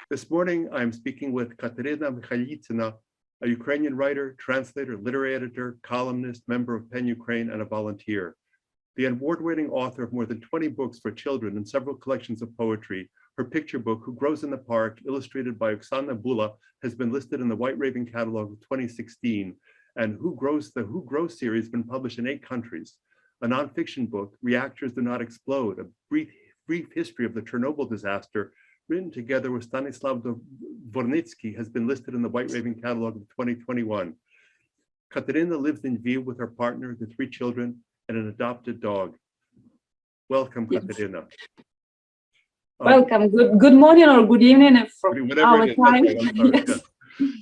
This morning, I'm speaking with Kateryna Mikhalitsyna, a Ukrainian writer, translator, literary editor, columnist, member of PEN Ukraine, and a volunteer. The award-winning author of more than 20 books for children and several collections of poetry, her picture book, Who Grows in the Park, illustrated by Oleksandr Bula, has been listed in the White Raven catalog of 2016, and the Who Grows series has been published in 8 countries. A nonfiction book, Reactors Do Not Explode, a brief history of the Chernobyl disaster, written together with Stanislav Dvornitsky, has been listed in the White Raven catalog of 2021. Kateryna lives in Lviv with her partner, the 3 children, and an adopted dog. Welcome, yes. Kateryna. Welcome. Good morning or good evening from our time. Right. Yes.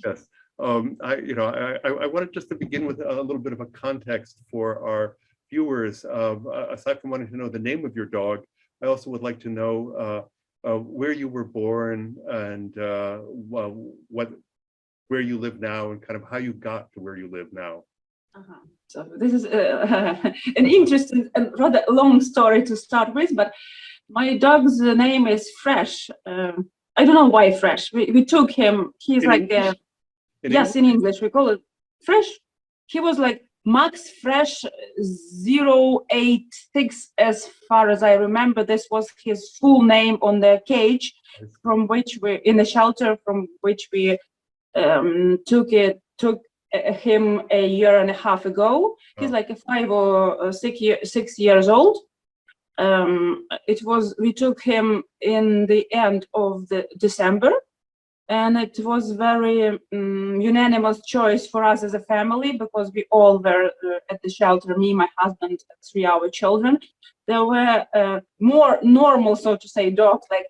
Yes. I wanted just to begin with a little bit of a context for our viewers. Aside from wanting to know the name of your dog, I also would like to know where you were born and where you live now, and kind of how you got to where you live now. So this is an interesting and rather long story to start with, but my dog's name is Fresh. I don't know why Fresh. We took him. He's in like yes, in English we call it Fresh. He was like Max Fresh 086, as far as I remember. This was his full name on the cage, from which we in the shelter from which we took him a year and a half ago. He's like a 5 or 6 years old. We took him in the end of December, and it was very unanimous choice for us as a family, because we all were at the shelter, me, my husband, and 3 of our children. There were more normal, so to say, dogs, like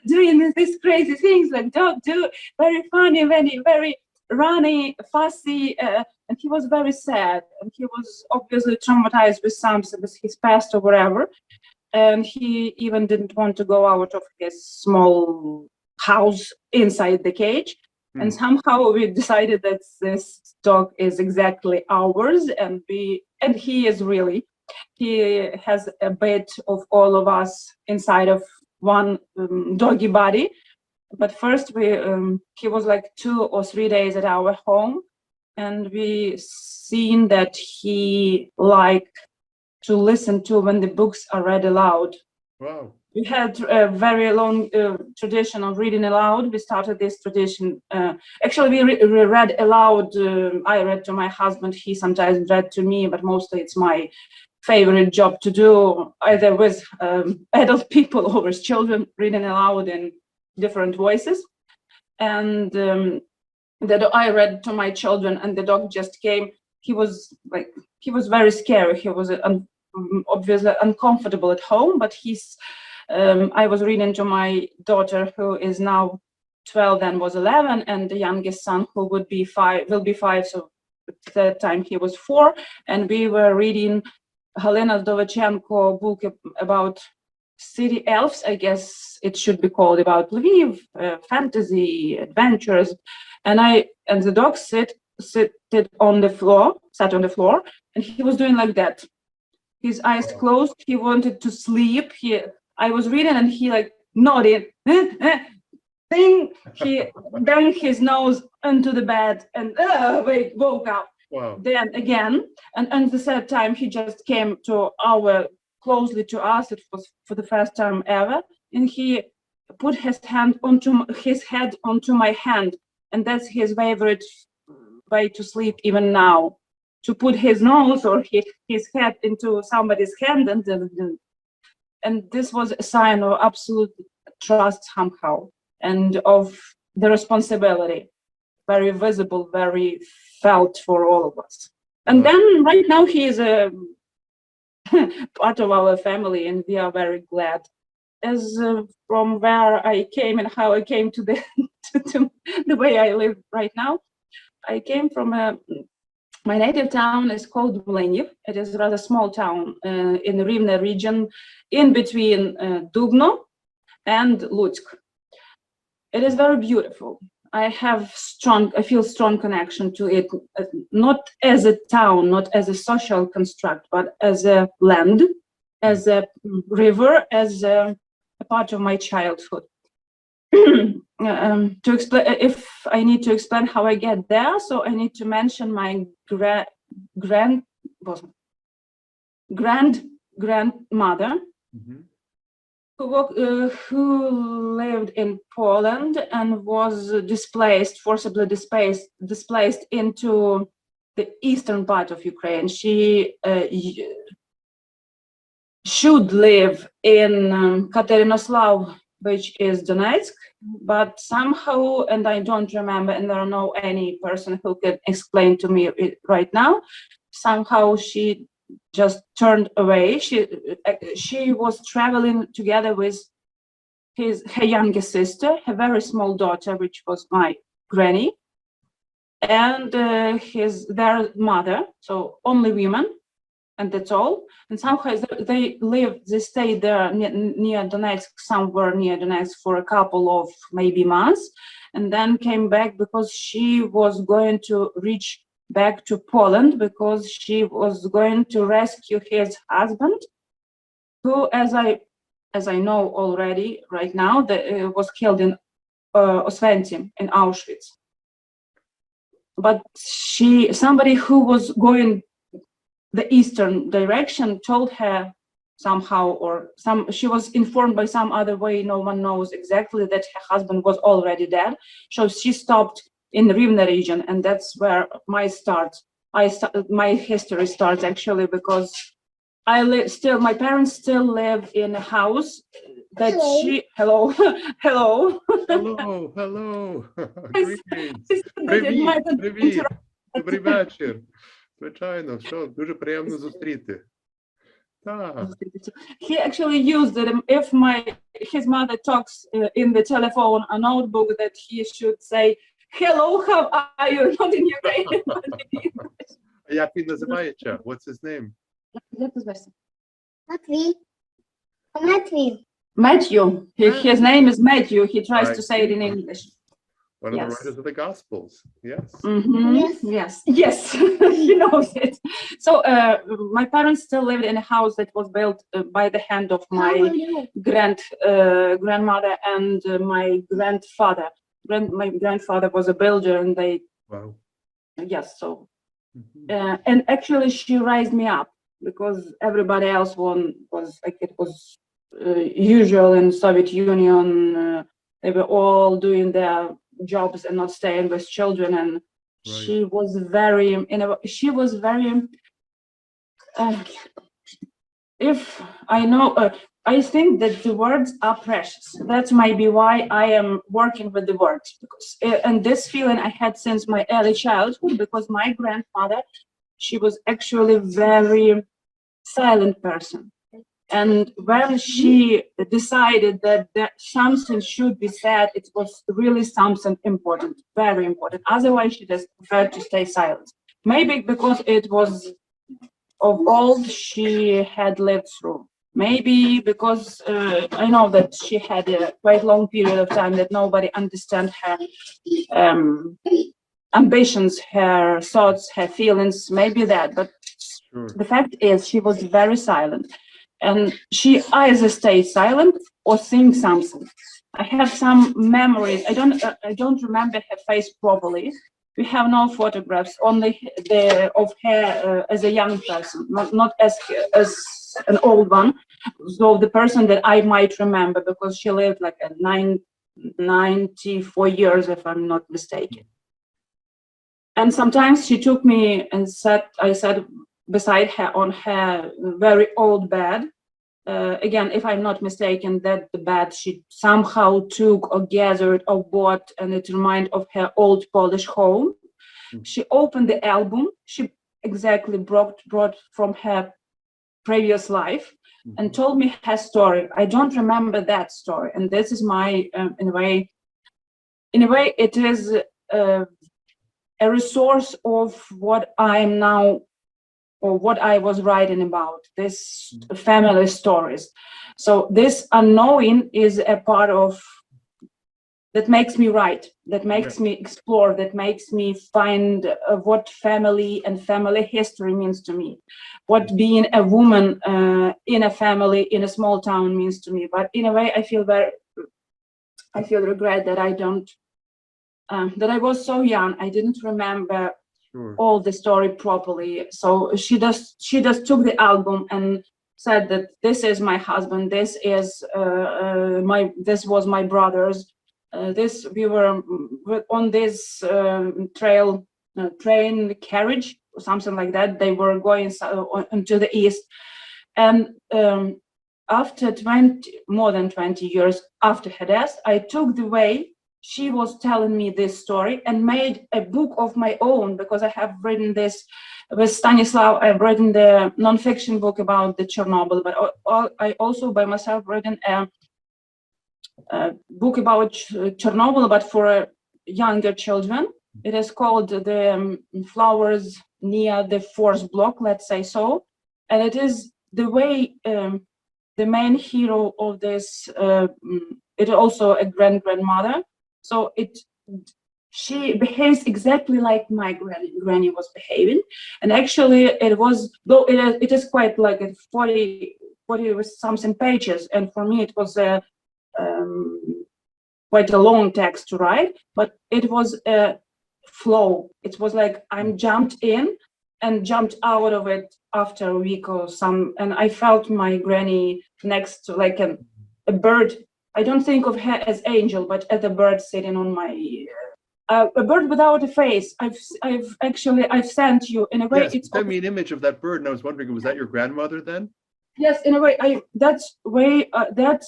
doing these crazy things like dogs do, very funny, very runny, fussy, and he was very sad, and he was obviously traumatized with something, with his past or whatever, and he even didn't want to go out of his small house inside the cage. And somehow we decided that this dog is exactly ours, and he is really, he has a bit of all of us inside of one doggy body. But first he was like 2 or 3 days at our home, and we seen that he liked to listen to when the books are read aloud. Wow. We had a very long tradition of reading aloud. We started this tradition. Actually, we read aloud. I read to my husband. He sometimes read to me, but mostly it's my favorite job to do, either with adult people or with children, reading aloud in different voices. And that I read to my children, and the dog just came. He was very scary. He was obviously uncomfortable at home, but I was reading to my daughter, who is now 12 and was 11, and the youngest son, who will be 5, so at that time he was 4, and we were reading Helena Dovichenko book about city elves, I guess it should be called, about Lviv, fantasy, adventures, and the dog sat on the floor, and he was doing like that. His eyes closed. He wanted to sleep. I was reading, and he like nodded. Thing. He banged his nose into the bed and woke up. Wow. Then again, and the third time he just came closely to us. It was for the first time ever, and he put his head onto my hand, and that's his favorite way to sleep even now, to put his nose or his head into somebody's hand, and this was a sign of absolute trust somehow, and of the responsibility, very visible, very felt for all of us. And then right now he is a part of our family, and we are very glad. As from where I came and how I came to the way I live right now, I came from my native town is called Mlynów. It is a rather small town in the Rivne region, in between Dubno and Lutsk. It is very beautiful. I feel strong connection to it, not as a town, not as a social construct, but as a land, as a river, as a part of my childhood. to explain, if I need to explain how I get there, so I need to mention my grandmother, Mhm. who lived in Poland and was forcibly displaced into the eastern part of Ukraine. She should live in Kateryna, which is Donetsk, but somehow, and I don't remember, and there are no any person who can explain to me it right now, somehow she just turned away. She was traveling together with her youngest sister, her very small daughter, which was my granny, and their mother, so only women, and that's all. And somehow they stayed there near Donetsk, somewhere near Donetsk, for a couple of maybe months, and then came back because she was going to reach back to Poland because she was going to rescue his husband, who, as I know already right now, was killed in Oswiecim, in Auschwitz. But somebody who was going the eastern direction told her somehow, or she was informed by some other way, no one knows exactly, that her husband was already dead. So she stopped in the Rivne region, and that's where my history starts, actually, because my parents still live in a house that hello. Hello, hello. Greetings. Привіт, привіт. Добрий вечір. Звичайно, що дуже приємно зустріти. Так. He actually used it if his mother talks in the telephone, a notebook, that he should say, hello, how are you? Not in Ukrainian, but in English. Як він називається? What's his name? Matthew. His name is Matthew. He tries to say it in English. One of the writers of the Gospels. Yes. Mm-hmm. Yes. He knows it. So my parents still lived in a house that was built by the hand of my grandmother and my grandfather. My grandfather was a builder, and they. Wow. Yes. So, and actually, she raised me up because everybody else was like it was usual in Soviet Union. They were all doing their jobs and not staying with children, and right. She was very if I know I think that the words are precious. That might be why I am working with the words, because and this feeling I had since my early childhood, because my grandmother, she was actually very silent person. And when she decided that something should be said, it was really something important, very important. Otherwise, she just preferred to stay silent. Maybe because it was of all she had lived through. Maybe because I know that she had a quite long period of time that nobody understood her ambitions, her thoughts, her feelings, maybe that. But sure. The fact is, she was very silent. And she either stayed silent or sing something. I have some memories. I don't remember her face properly. We have no photographs, only of her as a young person, not as an old one. So the person that I might remember, because she lived like 94 years, if I'm not mistaken. And sometimes she took me and I sat beside her on her very old bed. Again, if I'm not mistaken, that the bed she somehow took or gathered or bought, and it reminded of her old Polish home. She opened the album she exactly brought from her previous life and told me her story. I don't remember that story, and this is my in a way it is a resource of what I'm now, or what I was writing about, this family stories. So this unknowing is a part of that makes me write, that makes me explore, that makes me find what family and family history means to me, what being a woman in a family in a small town means to me. But in a way, I feel I feel regret that I don't, that I was so young. I didn't remember all the story properly. So she just took the album and said that this is my husband. This is this was my brother's. We were on this train carriage or something like that. They were going into the east, and after more than 20 years after her death, I took the way she was telling me this story and made a book of my own, because I have written this with Stanislav. I've written the non-fiction book about the Chernobyl, but I also by myself written a book about Chernobyl, but for younger children. It is called The Flowers Near the Fourth Block, let's say so. And it is the way the main hero of this, it also a grandmother. So she behaves exactly like my granny was behaving. And actually it was, though it is quite like 40 with something pages. And for me, it was quite a long text to write, but it was a flow. It was like I'm jumped in and jumped out of it after a week or some, and I felt my granny next to like a bird. I don't think of her as angel, but as a bird sitting on my, a bird without a face. I've sent you in a way. Yes, it's sent me an image of that bird, and I was wondering, was that your grandmother then? Yes, in a way, that's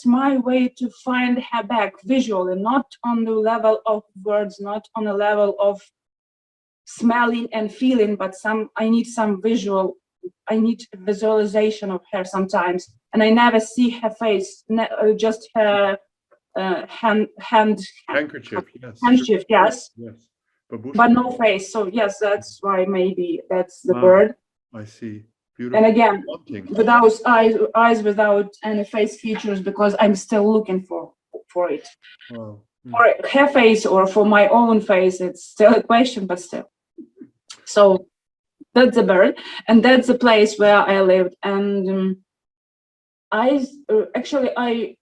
my way to find her back visually, not on the level of words, not on the level of smelling and feeling, but I need some visual. I need visualization of her sometimes, and I never see her face, just her handkerchief, yes. Handkerchief, yes. Yes. But no face. So yes, that's why maybe that's the bird. I see. Beautiful. And again, without eyes without any face features, because I'm still looking for it. Wow. For her face or for my own face, it's still a question, but still. So that's the bird, and that's the place where I lived. And I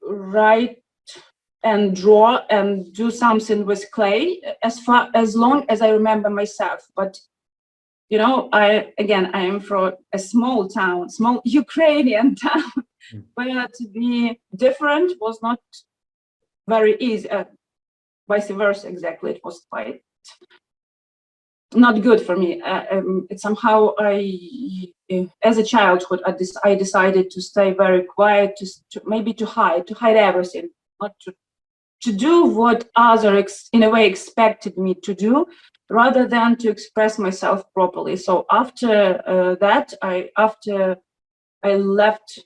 write and draw and do something with clay as long as I remember myself. But you know, I am from a small town, small Ukrainian town, where to be different was not very easy. Vice versa, exactly. It was quite not good for me. Somehow, as a childhood, I decided to stay very quiet, to hide everything, not to do what others in a way expected me to do, rather than to express myself properly. So after that, after I left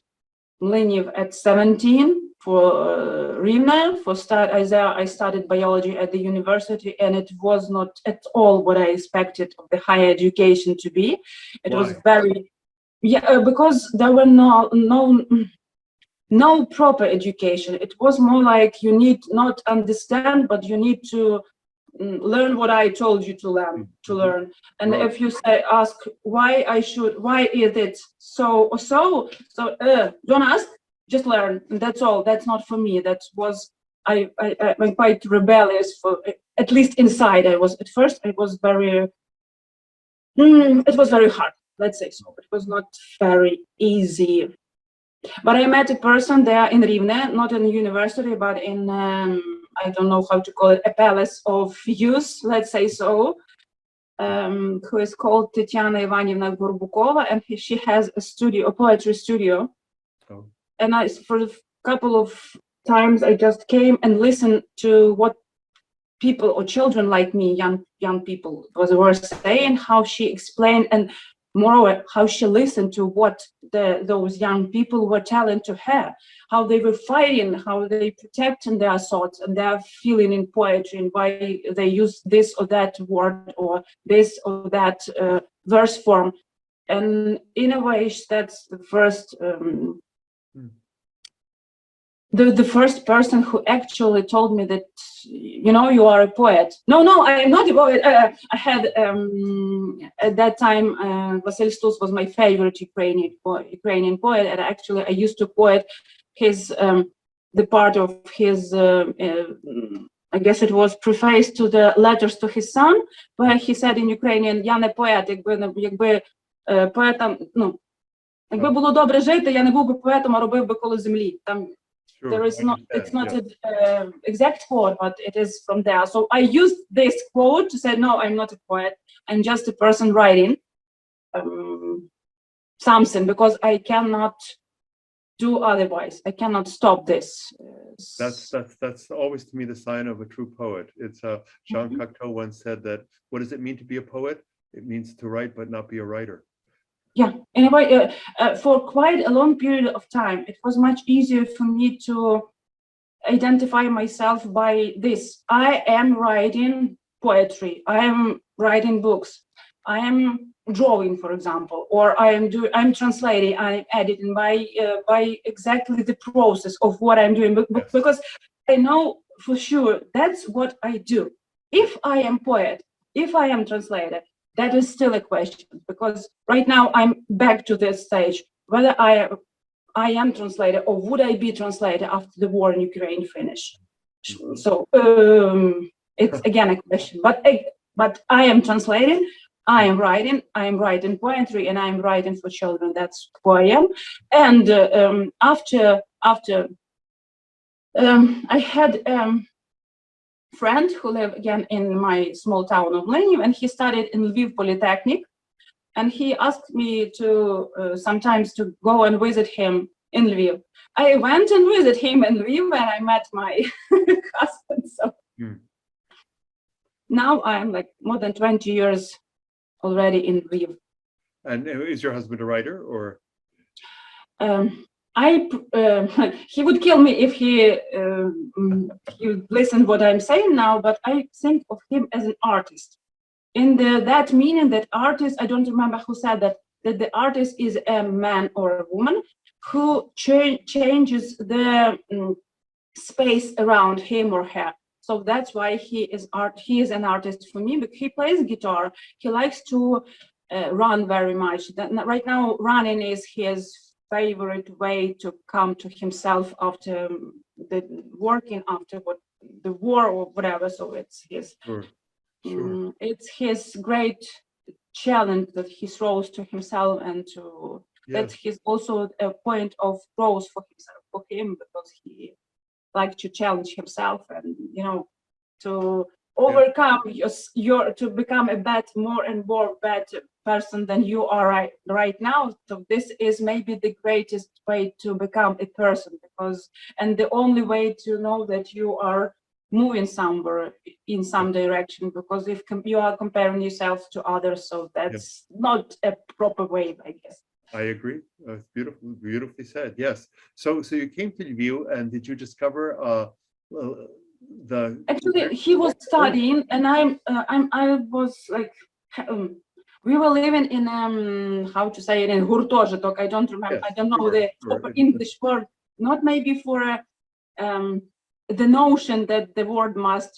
Mlyniv at 17 for Rivne, I studied biology at the university, and it was not at all what I expected of the higher education to be. It was very, because there were no proper education. It was more like you need not understand, but you need to learn what I told you to learn. And if you ask why is it so, don't ask, just learn. And that's all. That's not for me. That was, I'm quite rebellious for, at least inside. It was very hard, let's say so. It was not very easy. But I met a person there in Rivne, not in the university, but in, I don't know how to call it, a palace of youth, let's say so, who is called Tatiana Ivanivna Gorbukova, and she has a poetry studio. Oh. And for a couple of times, I just came and listened to what people or children like me, young people, were saying, how she explained, and moreover, how she listened to what those young people were telling to her, how they were fighting, how they protecting their thoughts and their feeling in poetry, and why they use this or that word or this or that verse form. And in a way, that's the first the first person who actually told me that, you know, you are a poet. No, I am not a poet. I had, at that time, Vasil Stus was my favorite Ukrainian poet. And actually, I used to quote his the part of his, I guess it was preface to the letters to his son, where he said in Ukrainian, "Я не поет, якби поетом, ну, якби було добре жити, я не був би поетом, а робив би коло землі." Там there is not, it's not an exact quote, but it is from there. So I used this quote to say, no, I'm not a poet. I'm just a person writing something, because I cannot do otherwise. I cannot stop this. That's always to me the sign of a true poet. It's Jean Cocteau once said that, what does it mean to be a poet? It means to write, but not be a writer. Yeah, in a way, for quite a long period of time, it was much easier for me to identify myself by this. I am writing poetry. I am writing books. I am drawing, for example, or I'm translating. I'm editing by exactly the process of what I'm doing, because I know for sure that's what I do. If I am poet, if I am translator, that is still a question, because right now I'm back to this stage, whether I am translator or would I be translator after the war in Ukraine finished. So it's again a question, but I am translating, I am writing poetry, and I'm writing for children. That's who I am. And after I had friend who lived again in my small town of Leniv, and he studied in Lviv Polytechnic, and he asked me to sometimes to go and visit him in Lviv. I went and visited him in Lviv, and I met my husband. So now I'm like more than 20 years already in Lviv. And is your husband a writer, or? He would kill me if he would listen what I'm saying now, but I think of him as an artist. In that meaning that artist, I don't remember who said that the artist is a man or a woman who changes the space around him or her. So that's why he is an artist for me, because he plays guitar. He likes to run very much. Right now, running is his favorite way to come to himself after the war or whatever. So it's his it's his great challenge that he throws to himself, and to that's his also a point of growth for him, because he likes to challenge himself, and to overcome to become a more and more better person than you are right now. So this is maybe the greatest way to become a person, and the only way to know that you are moving somewhere in some direction, because if you are comparing yourself to others, so that's not a proper way, I guess. I agree. Beautifully said. Yes. So you came to Lviv, and did you discover Actually, he was studying, and I was like, we were living in how to say it, in hurtozhitok. I don't remember. I don't know the proper English word. Not maybe for the notion that the word must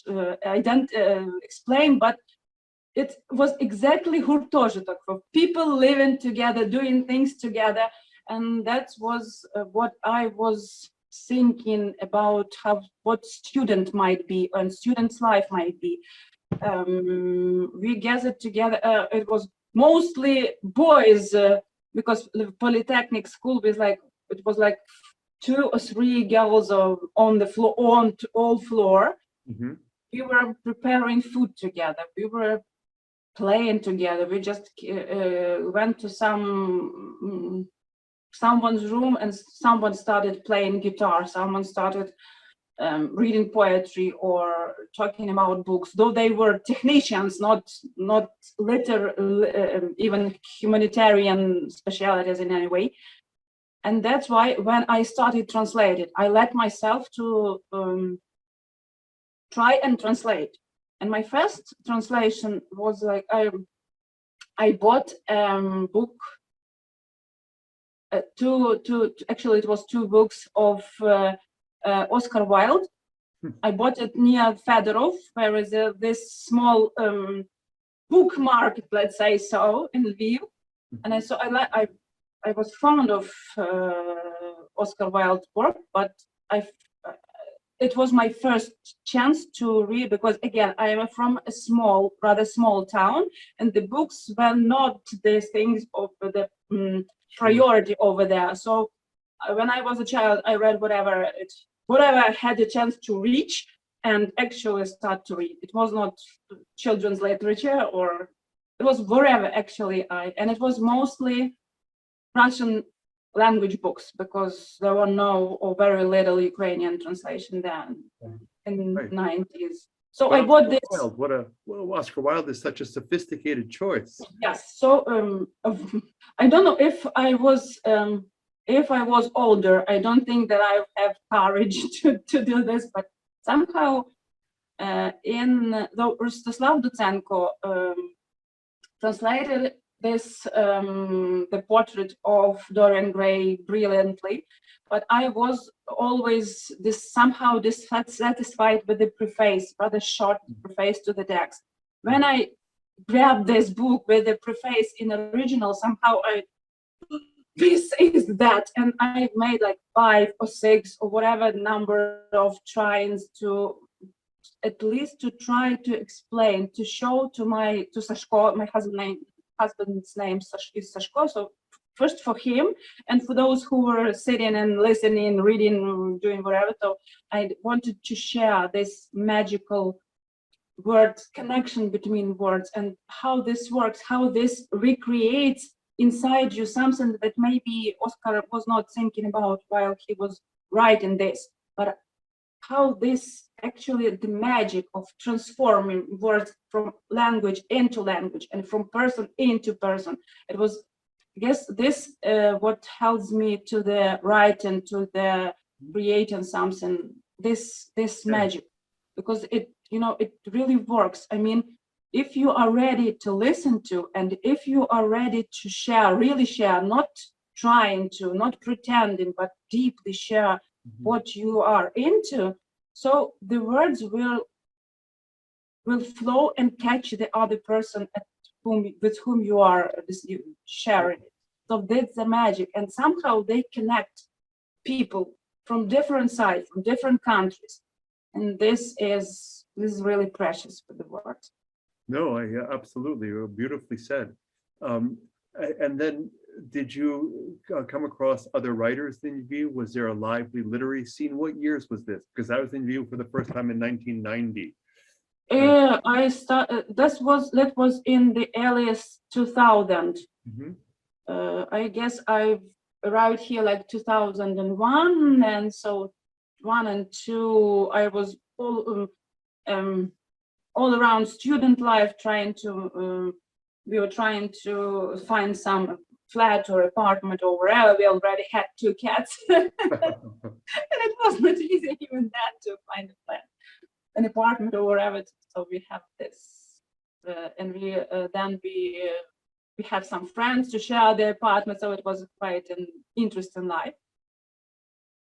explain, but it was exactly hurtozhitok, for people living together, doing things together, and that was what I was thinking about, what student might be and student's life might be. We gathered together. It was mostly boys, because the polytechnic school was like, it was like 2 or 3 girls on the floor, on to all floor. We were preparing food together. We were playing together. We just went to someone's room, and someone started playing guitar. Someone started reading poetry or talking about books, though they were technicians, not even humanitarian specialities in any way. And that's why when I started translating, I let myself to try and translate. And my first translation was like, I bought book, actually it was 2 books of Oscar Wilde. I bought it near Fedorov, where is this small book market, let's say so, in Lviv. And I was fond of Oscar Wilde's work, but it was my first chance to read, because again, I am from a rather small town, and the books were not the things of the priority over there. So when I was a child, I read whatever I had a chance to reach and actually start to read. It was not children's literature, or it was wherever actually and it was mostly Russian language books, because there were no or very little Ukrainian translation then in the 90s. So I bought this. Oscar Wilde is such a sophisticated choice. Yes. So I don't know if I was older, I don't think that I have courage to do this, but somehow Rostislav Dutsenko translated this the portrait of Dorian Gray brilliantly, but I was always somehow dissatisfied with the preface, rather short preface to the text. When I grabbed this book with the preface in original, somehow this is that, and I made like 5 or 6 or whatever number of tries to at least to try to explain, to show to Sashko, my husband's name is Sashko, so first for him and for those who were sitting and listening, reading, doing whatever. So I wanted to share this magical words, connection between words, and how this works, how this recreates inside you something that maybe Oscar was not thinking about while he was writing this, but how this actually, the magic of transforming words from language into language and from person into person. It was, I guess, this what helps me to the writing, to the creating something, this magic, because it really works. I mean, if you are ready to listen to, and if you are ready to share, really share, not trying to, not pretending, but deeply share what you are into, so the words will flow and catch the other person with whom you are sharing it. So that's the magic, and somehow they connect people from different sides, from different countries, and this is really precious for the words. No, absolutely, beautifully said. And then, did you come across other writers in Lviv? Was there a lively literary scene? What years was this? Because I was in Lviv for the first time in 1990. I started. That was in the earliest 2000. I guess I arrived here like 2001, and so 1 and 2, I was all around student life, we were trying to find some flat or apartment or wherever. We already had 2 cats, and it was not easy even that to find a flat, an apartment or wherever. So we have this, and we have some friends to share the apartment. So it was quite an interesting life.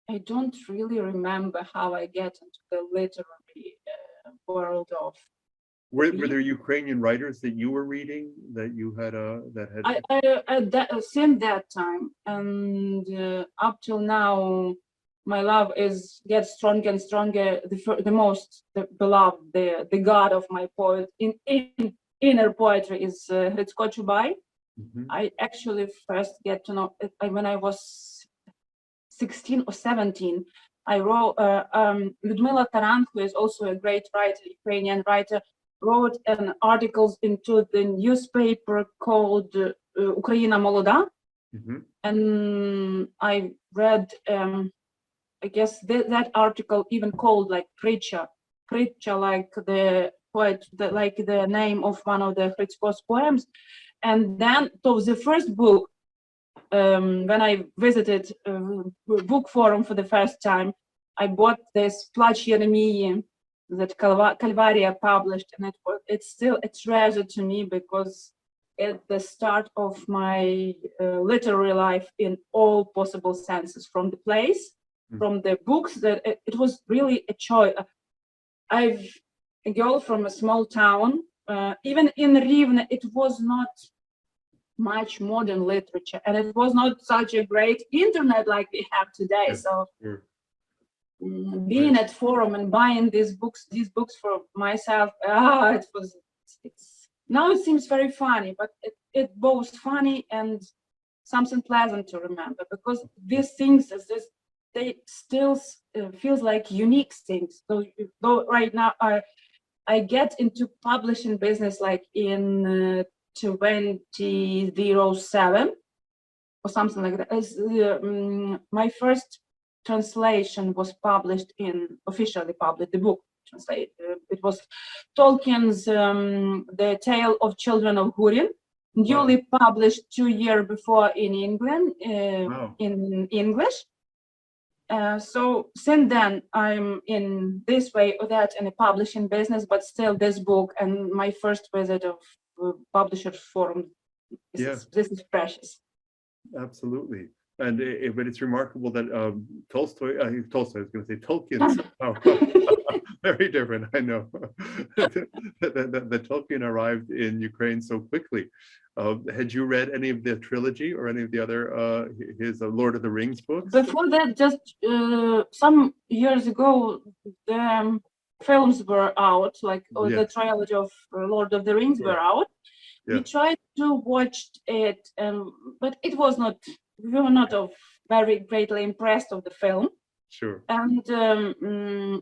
I don't really remember how I get into the literary world of. Were there Ukrainian writers that you were reading that you had since that time, and up till now, my love gets stronger and stronger. The most beloved, the god of my poet in inner poetry is Hritsco Chubai. I actually first get to know when I was 16 or 17. I wrote Lyudmila Taran, who is also a great writer, Ukrainian writer, wrote an article into the newspaper called Ukraina Moloda, and I read, I guess that article even called like Pritcha, like the poet, like the name of one of the Hritsco's poems. And then so the first book, when I visited book forum for the first time, I bought this Plach Yeremiyi that Calvaria published, and it's still a treasure to me, because it's the start of my literary life in all possible senses, from the plays, from the books, that it was really a choice. I'm a girl from a small town, even in Rivne, it was not much modern literature, and it was not such a great internet like we have today. So being at forum and buying these books for myself, now it seems very funny, but it both funny and something pleasant to remember, because these things, they still feels like unique things. So though right now I get into publishing business like in 2007 or something like that. My first translation was published officially published, the book translated. It was Tolkien's The Tale of Children of Húrin, newly published 2 years before in England, in English. So since then, I'm in this way or that in a publishing business, but still this book and my first visit of Publishers Forum, this is precious. Absolutely. And but it's remarkable that Tolstoy, I was going to say Tolkien, very different, I know, that Tolkien arrived in Ukraine so quickly. Had you read any of the trilogy or any of the other, his Lord of the Rings books? Before that, just some years ago, the films were out, like the trilogy of Lord of the Rings were out. We tried to watch it, but it was not, we were not very greatly impressed of the film. Sure. And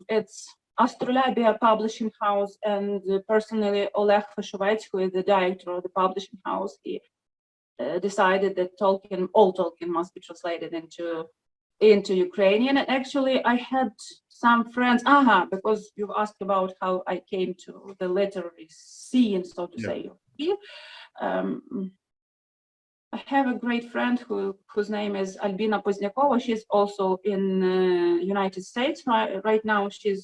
it's Astrolabia publishing house, and personally Oleg Fashovets, who is the director of the publishing house, he decided that all Tolkien must be translated into Ukrainian. And actually I had some friends, because you asked about how I came to the literary scene, so to say. I have a great friend whose name is Albina Pozniakova. She's also in United States right now. She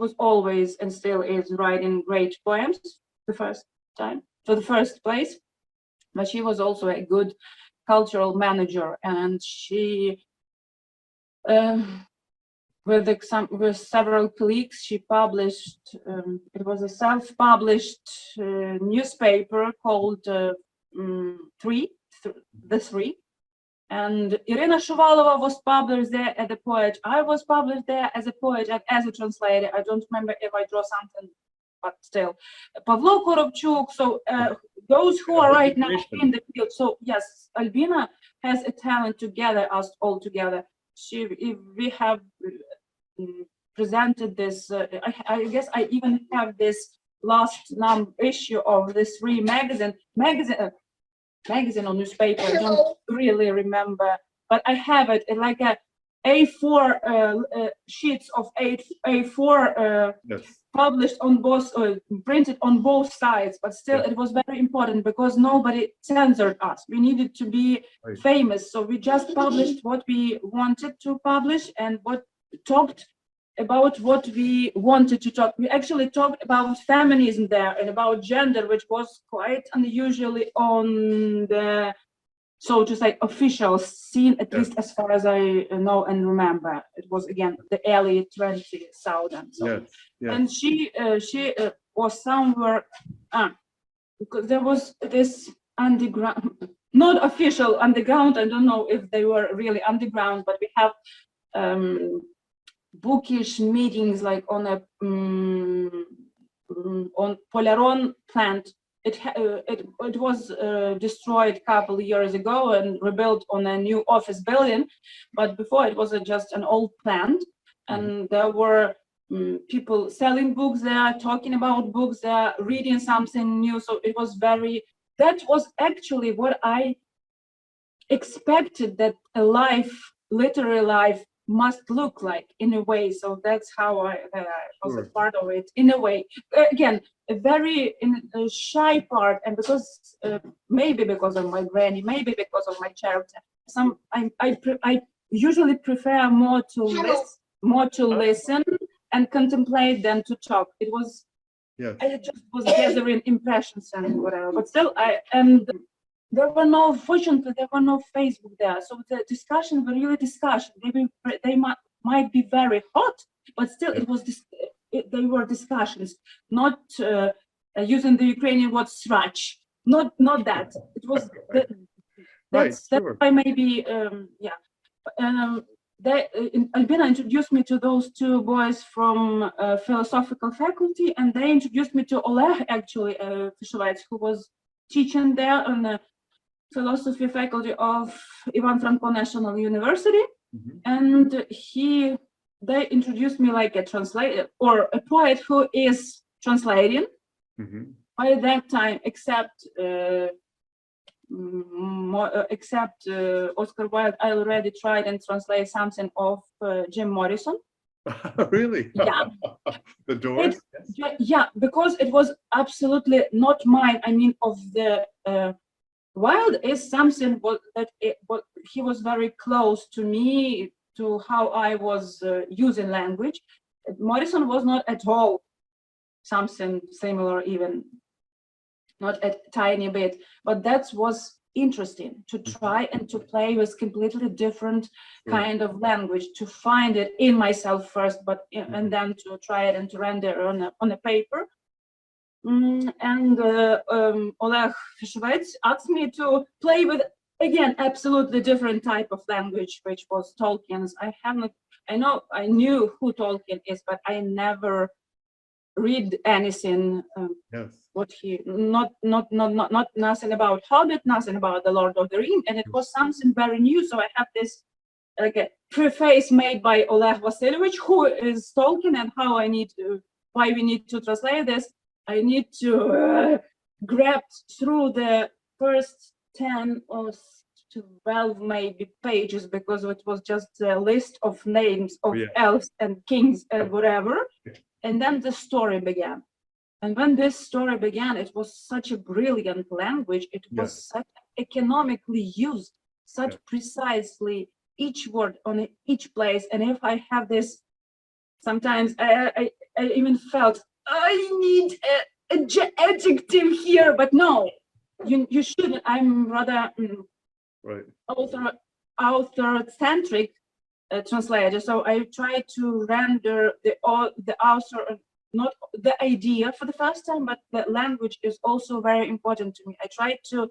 was always and still is writing great poems for the first place, but she was also a good cultural manager, and she with several colleagues, she published, it was a self-published newspaper called The Three. And Irina Shuvalova was published there as a poet. I was published there as a poet and as a translator. I don't remember if I draw something, but still. Pavlo Korovchuk, so those who are right now in the field. So yes, Albina has a talent to gather us all together. We have presented this, I guess I even have this last issue of this Free magazine or newspaper. I don't really remember, but I have it in like a A4 sheets of A4 published on both, printed on both sides, but still it was very important because nobody censored us. We needed to be famous, so we just published what we wanted to publish and talked about what we wanted to talk. We actually talked about feminism there and about gender, which was quite unusually on the, so to say, official scene, at least as far as I know and remember. It was again the early 2000s. So. And she was somewhere because there was this underground, not official underground. I don't know if they were really underground, but we have bookish meetings like on a on Polaron plant. It was destroyed a couple of years ago and rebuilt on a new office building, but before it was just an old plant, and there were people selling books there, talking about books there, reading something new. So it was that was actually what I expected that a literary life must look like in a way. So that's how I was a part of it in a way. Again, a very shy part, and because maybe because of my granny, maybe because of my character. I usually prefer more to listen and contemplate than to talk. It was I just was gathering impressions and whatever. But still, fortunately, there were no Facebook there. So the discussions were really discussion. They might be very hot, but still they were discussions, not using the Ukrainian word srach. Not that. It was that's why maybe Albina introduced me to those two boys from philosophical faculty, and they introduced me to Oleg, actually, Fishovets, who was teaching there on the philosophy faculty of Ivan Franko National University. And they introduced me like a translator or a poet who is translating. By that time, except Oscar Wilde, I already tried and translate something of Jim Morrison. Really? Yeah. The Doors? Yeah, because it was absolutely not mine. I mean, of the Wilde is something that he was very close to me, to how I was using language. Morrison was not at all something similar, even not a tiny bit, but that was interesting to try and to play with completely different kind of language, to find it in myself first, but and then to try it and to render on a paper. And Oleg Fishovets asked me to play with, again, absolutely different type of language, which was Tolkien's. I knew who Tolkien is, but I never read anything. What he not nothing about Hobbit, nothing about the Lord of the Rings, and it was something very new. So I have this like a preface made by Oleg Vasilyevich, who is Tolkien, and why we need to translate this. I need to grab through the first 10 or 12 maybe pages, because it was just a list of names of elves and kings and whatever. And then the story began. And when this story began, it was such a brilliant language. It was such economically used, such precisely each word on each place. And if I have this, sometimes I even felt I need an adjective here, but no, you shouldn't. I'm rather author-centric translator, so I try to render the author, not the idea for the first time, but the language is also very important to me. I try to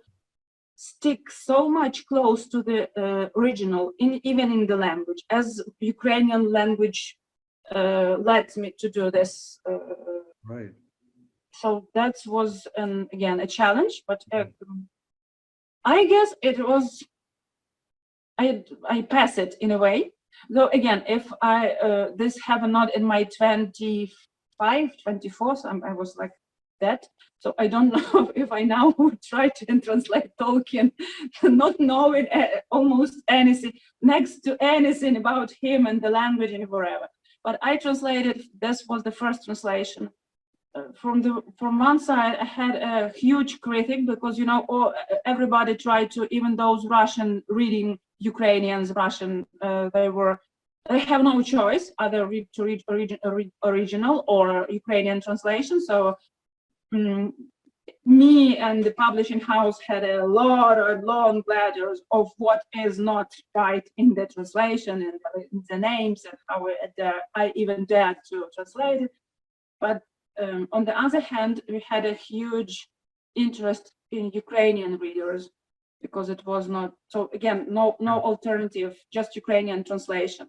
stick so much close to the original, even in the language, as Ukrainian language led me to do this. So that was again a challenge, but I guess it was. I pass it in a way. Though again, if this happened not in my 25, 24, so I was like that. So I don't know if I now would try to translate Tolkien, not knowing almost anything, next to anything about him and the language and whatever. But I translated. This was the first translation. From one side, I had a huge critic, because everybody tried to, even those Russian reading Ukrainians, Russian, they have no choice either to read original or Ukrainian translation. So me and the publishing house had a lot of long letters of what is not right in the translation and the names and how I even dared to translate it. But on the other hand, we had a huge interest in Ukrainian readers, because it was not, so again, no alternative, just Ukrainian translation.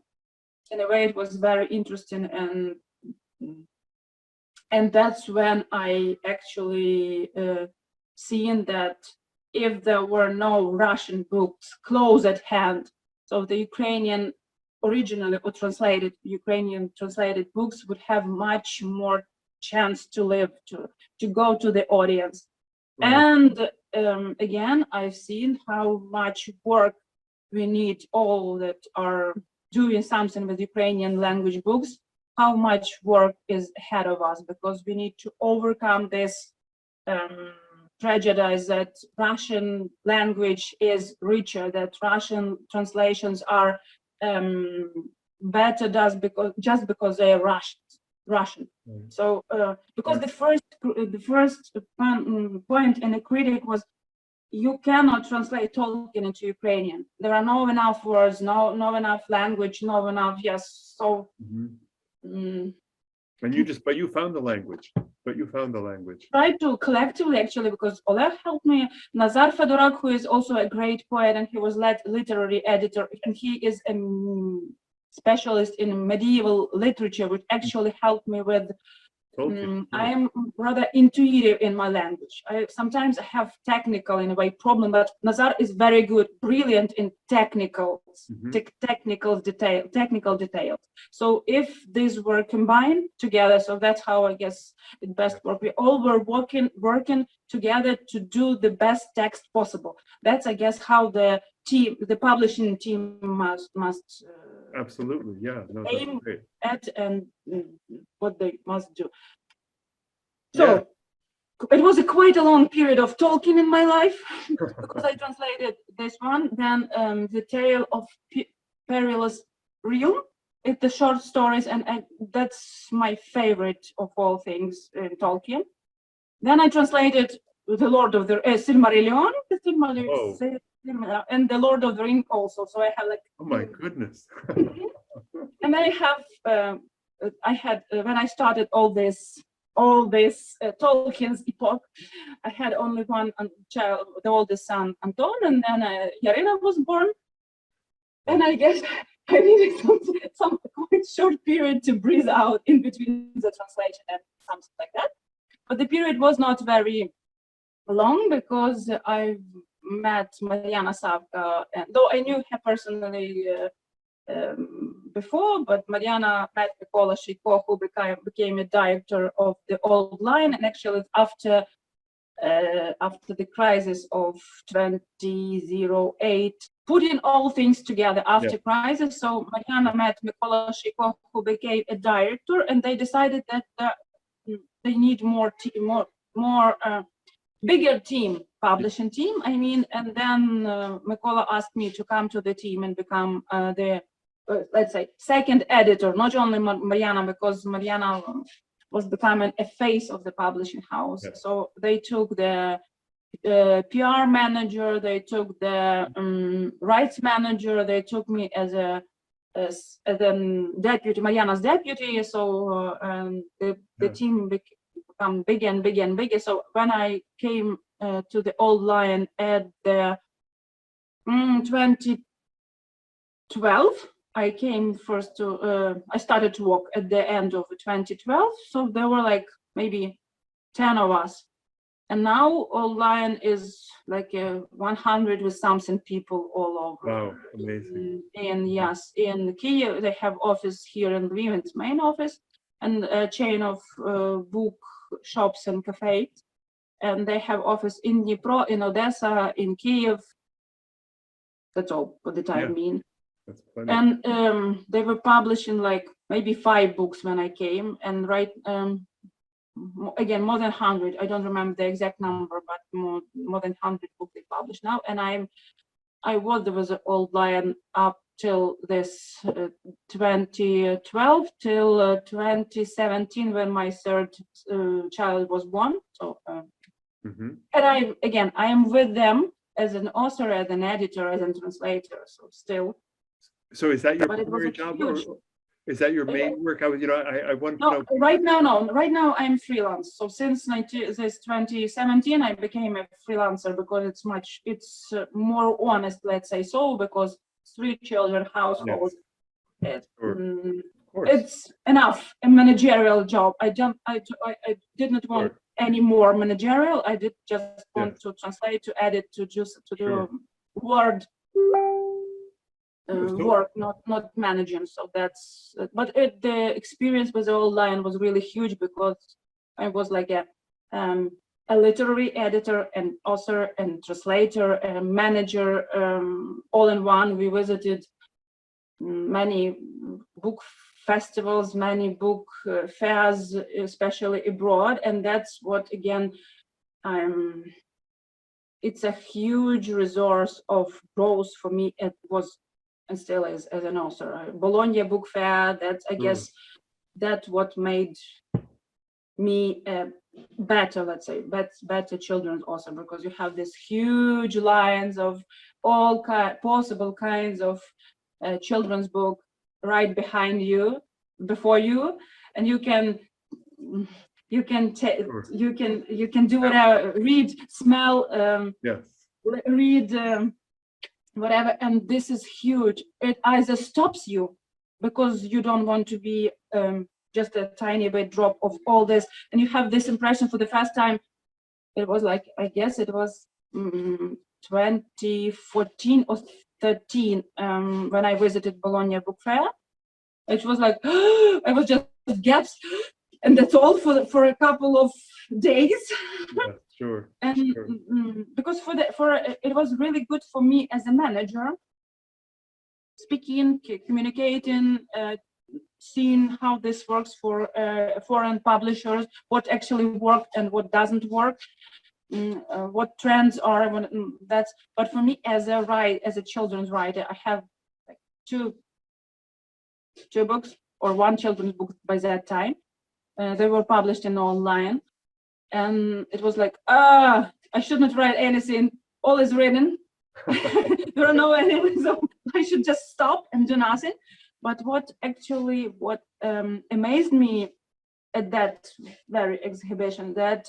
In a way, it was very interesting, and that's when I actually seen that if there were no Russian books close at hand, so the Ukrainian originally or translated Ukrainian translated books would have much more chance to live, to go to the audience. And again, I've seen how much work we need, all that are doing something with Ukrainian language books, how much work is ahead of us, because we need to overcome this prejudice that Russian language is richer, that Russian translations are better just because they are Russian. So because the first point in the critic was, you cannot translate Tolkien into Ukrainian. There are no enough words, no enough language, no enough so. But you found the language. Tried to collectively, actually, because Oleg helped me. Nazar Fedorak, who is also a great poet, and he was literary editor, and he is specialist in medieval literature, which actually helped me with. I am rather intuitive in my language. I sometimes have technical in a way problem, but Nazar is very good, brilliant in technical details. So if these were combined together, so that's how I guess it best worked. We all were working together to do the best text possible. That's I guess how the publishing team must absolutely, yeah, no, that's aim great. at and what they must do. So it was quite a long period of talking in my life because I translated this one. Then the Tale of Perilous Realm. It's the short stories, and that's my favorite of all things in Tolkien. Then I translated the Lord of the Silmarillion, and the Lord of the Ring also. So I have like. Oh my goodness. And I have. I had when I started all this Tolkien's epoch, I had only one child, the oldest son, Anton, and then Yarina was born. And I guess I needed some quite short period to breathe out in between the translation and something like that. But the period was not very long because I met Mariana Savka, and though I knew her personally before, but Mariana met Mikhalitsyna, who became a director of the Old Line, and actually after the crisis of 2008, putting all things together after crisis. So Mariana met Mikhalitsyna, who became a director, and they decided that they need more bigger team, publishing team. I mean, and then Mikola asked me to come to the team and become the let's say second editor, not only Mariana, because Mariana was becoming a face of the publishing house. Yes. So they took the PR manager, they took the rights manager, they took me as a deputy, Mariana's deputy. So the team become bigger and bigger and bigger. So when I came to the Old Lion at the 2012, I came first to, I started to work at the end of 2012. So there were like maybe 10 of us. And now Old Lion is like 100 with something people all over. Wow, amazing. And yes, in Kyiv, they have office here in Lviv, its main office, and a chain of book shops and cafes. And they have office in Dnipro, in Odessa, in Kyiv. That's all for the time being. That's plenty. And they were publishing like maybe 5 books when I came, and again more than 100. I don't remember the exact number, but more than 100 books they publish now. And there was an Old Lion up till this 2012 till 2017 when my third child was born. So and I am with them as an author, as an editor, as a translator. So still. So is that your primary job, or is that your main work? I want to know. Right now, no. Right now, I'm freelance. So since 2017, I became a freelancer because it's more honest, let's say so, because 3 children household. Yes. It's enough. A managerial job. I did not want any more managerial. I did just want to translate, to edit, to do word. Work, not managing. So that's. But the experience with the Old Lion was really huge because I was like a literary editor and author and translator and manager all in one. We visited many book festivals, many book fairs, especially abroad, and that's what again. It's a huge resource of growth for me. It was. And still is as an author. Bologna Book Fair, that's, I guess, that's what made me better, let's say, better children's author, because you have this huge lines of all possible kinds of children's book right behind you, before you, and you can do whatever, read, smell, read, whatever, and this is huge. It either stops you because you don't want to be just a tiny bit drop of all this, and you have this impression for the first time. It was like, I guess it was 2014 or 13 when I visited Bologna Book Fair. It was like I was just gasped, and that's all for a couple of days. Yeah, sure. And sure. Because it was really good for me as a manager, speaking, communicating, seeing how this works for foreign publishers, what actually worked and what doesn't work, what trends are. But for me as a children's writer, I have like two books, or one children's book by that time. They were published in online, and it was like, I should not write anything. All is written. There are no enemies, so I should just stop and do nothing. But what amazed me at that very exhibition, that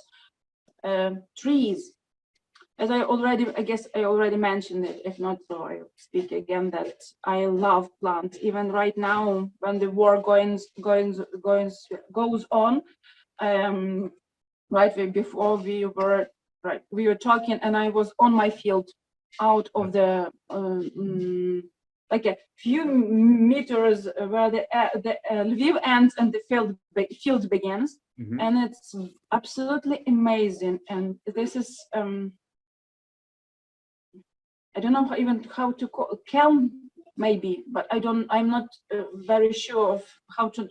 trees, as I guess I already mentioned it, if not, so I speak again, that I love plants. Even right now, when the war goes on, right before we were talking, and I was on my field, out of the like a few meters where the Lviv ends and the field begins, and it's absolutely amazing. And this is I don't know even how to calm, maybe, but I'm not very sure of how to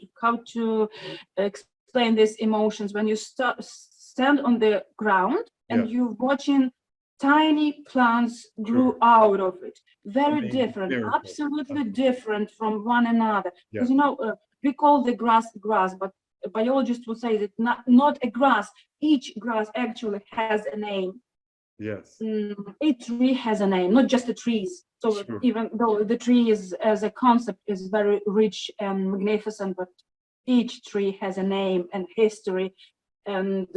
explain these emotions when you stand on the ground and you're watching tiny plants grew out of it. Very different, absolutely different from one another. Because we call the grass, but biologists will say that not a grass. Each grass actually has a name. Yes. Each tree has a name, not just the trees. So even though the tree is, as a concept, is very rich and magnificent, but each tree has a name and history. And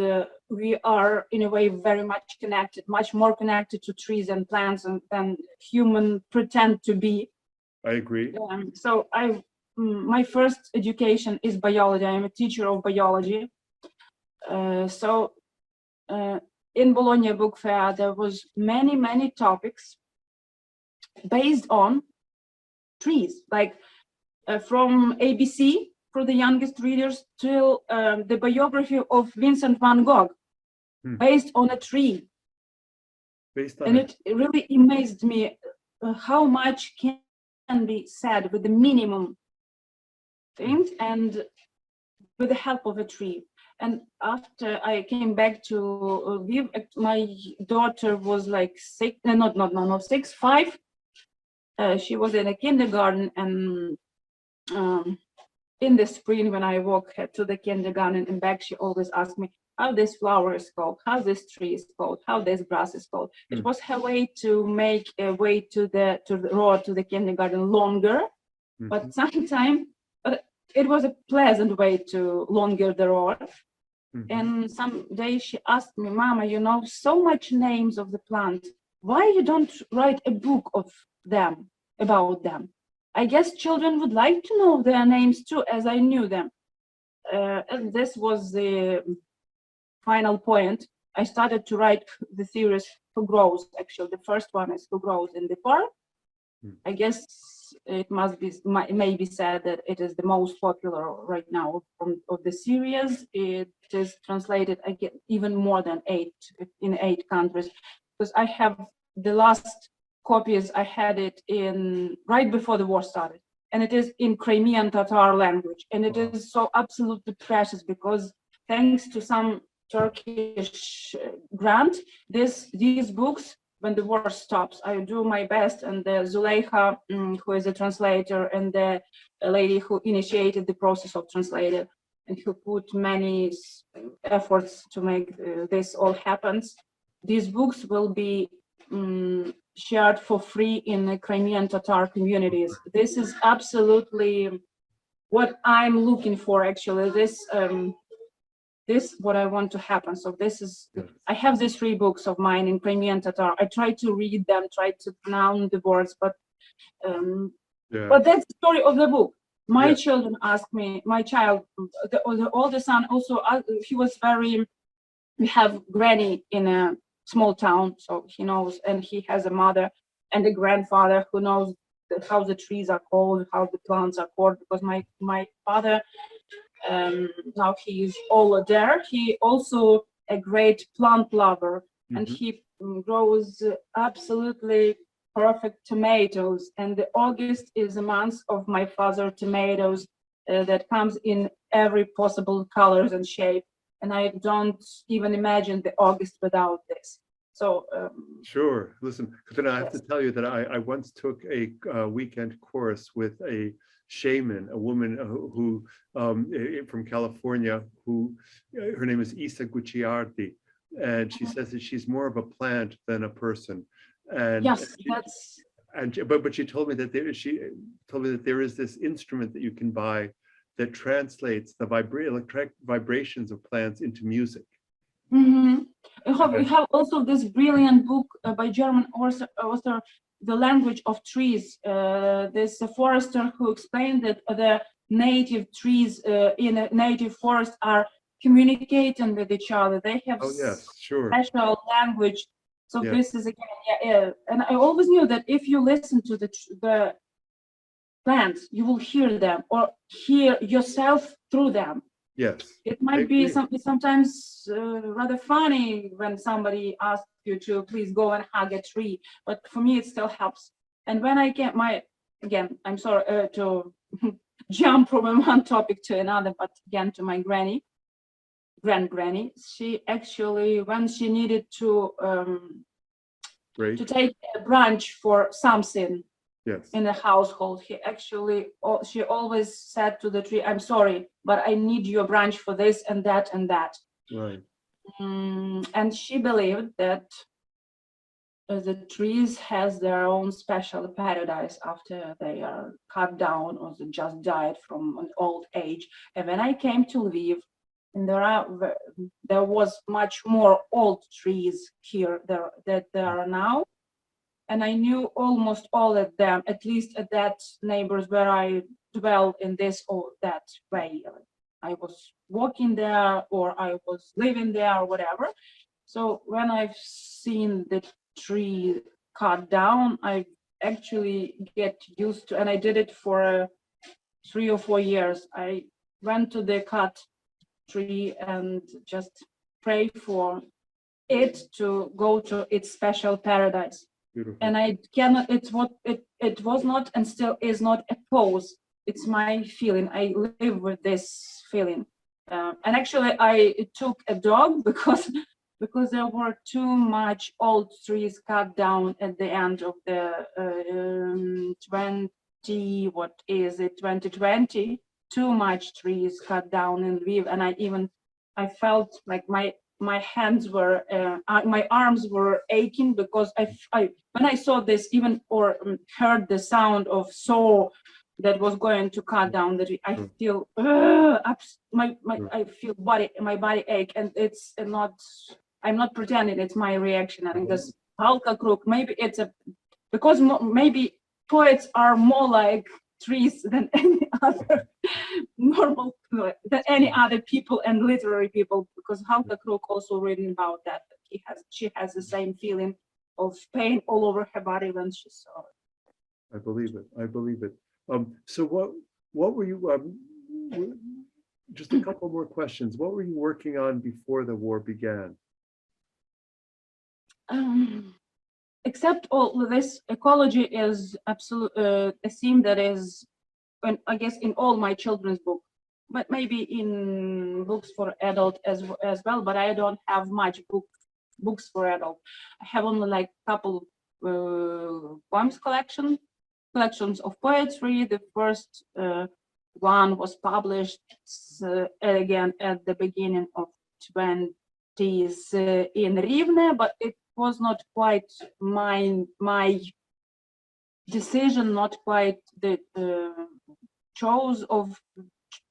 we are, in a way, very much connected, much more connected to trees and plants than humans pretend to be. I agree. So my first education is biology. I'm a teacher of biology. In Bologna Book Fair, there was many topics based on trees, like from ABC for the youngest readers till the biography of Vincent van Gogh, based on a tree. It really amazed me how much can be said with the minimum things and with the help of a tree. And after I came back to Lviv, my daughter was like 5. She was in a kindergarten, and in the spring, when I walk her to the kindergarten and back, she always asked me how this flower is called, how this tree is called, how this grass is called. It was her way to make a way to the road to the kindergarten longer, but sometimes it was a pleasant way to longer the road. And some day she asked me, Mama, you know so much names of the plants. Why you don't write a book of them, about them? I guess children would like to know their names too, as I knew them. And this was the final point. I started to write the series Who Grows. Actually, the first one is Who Grows in the Park. I guess it may be said that it is the most popular right now of the series. It is translated again even more than 8 countries, because I have the last copies. I had it in right before the war started, and it is in Crimean Tatar language, and it is so absolutely precious, because thanks to some Turkish grant, these books, when the war stops, I do my best, and the Zuleika, who is a translator, and the lady who initiated the process of translating, and who put many efforts to make this all happen. These books will be shared for free in the Crimean Tatar communities. This is absolutely what I'm looking for, actually. This what I want to happen. So this is, I have these 3 books of mine in Crimean Tatar. I try to read them, try to pronounce the words, but that's the story of the book. My Yeah. children ask me, my child, the older son also, he was very, we have granny in a small town, so he knows, and he has a mother and a grandfather who knows how the trees are called, how the plants are called, because my father, now he is older, he also a great plant lover, and Mhm. he grows absolutely perfect tomatoes, and the August is a month of my father tomatoes that comes in every possible colors and shape, and I don't even imagine the August without this. So Sure. Listen, Kateryna, I have to yes. tell you that I once took a weekend course with a shaman, a woman who from California, who her name is Isa Gucciardi, and she says that she's more of a plant than a person. And Yes, that's but she told me that there is this instrument that you can buy that translates the electric vibrations of plants into music. mm-hmm. We have also this brilliant book by German author, The Language of Trees. There's a forester who explained that the native trees in a native forest are communicating with each other. They have Oh yes, sure. special language. So Yeah. this is again, yeah. And I always knew that if you listen to the plants, you will hear them or hear yourself through them. Yes. It I might be agree. sometimes rather funny when somebody asks you to please go and hug a tree, but for me it still helps. And when I get again, I'm sorry to jump from one topic to another, but again to my granny, she actually, when she needed to Great. take a branch for something Yes. in the household, she always said to the tree, I'm sorry, but I need your branch for this and that and that. Right. And she believed that the trees has their own special paradise after they are cut down or they just died from an old age. And when I came to Lviv, and there was much more old trees here that there are now, and I knew almost all of them, at least at that neighbors where I dwell in this or that way. I was walking there or I was living there or whatever. So when I've seen the tree cut down, I actually get used to, and I did it for 3 or 4 years. I went to the cut tree and just pray for it to go to its special paradise. Beautiful. And I cannot, it was not and still is not a pose. It's my feeling. I live with this feeling. And actually I took a dog because there were too much old trees cut down at the end of the 2020, too much trees cut down in Lviv, and I felt like my hands were, my arms were aching because when I saw this even or heard the sound of saw that was going to cut down the tree, I feel I feel my body ache, and it's not. I'm not pretending. It's my reaction, and this halka kruk. Maybe it's because maybe poets are more like trees than any other normal than any other people and literary people, because Halka Kruk also written about that. She has the same feeling of pain all over her body when she saw it. I believe it. I believe it. So what were you? Just a couple more questions. What were you working on before the war began? Except all this, ecology is absolute a theme that is, I guess, in all my children's books, but maybe in books for adult as well. But I don't have much books for adult. I have only like a couple poems collections of poetry. The first one was published again at the beginning of 20s in Rivne, but it was not quite my decision, not quite the choice of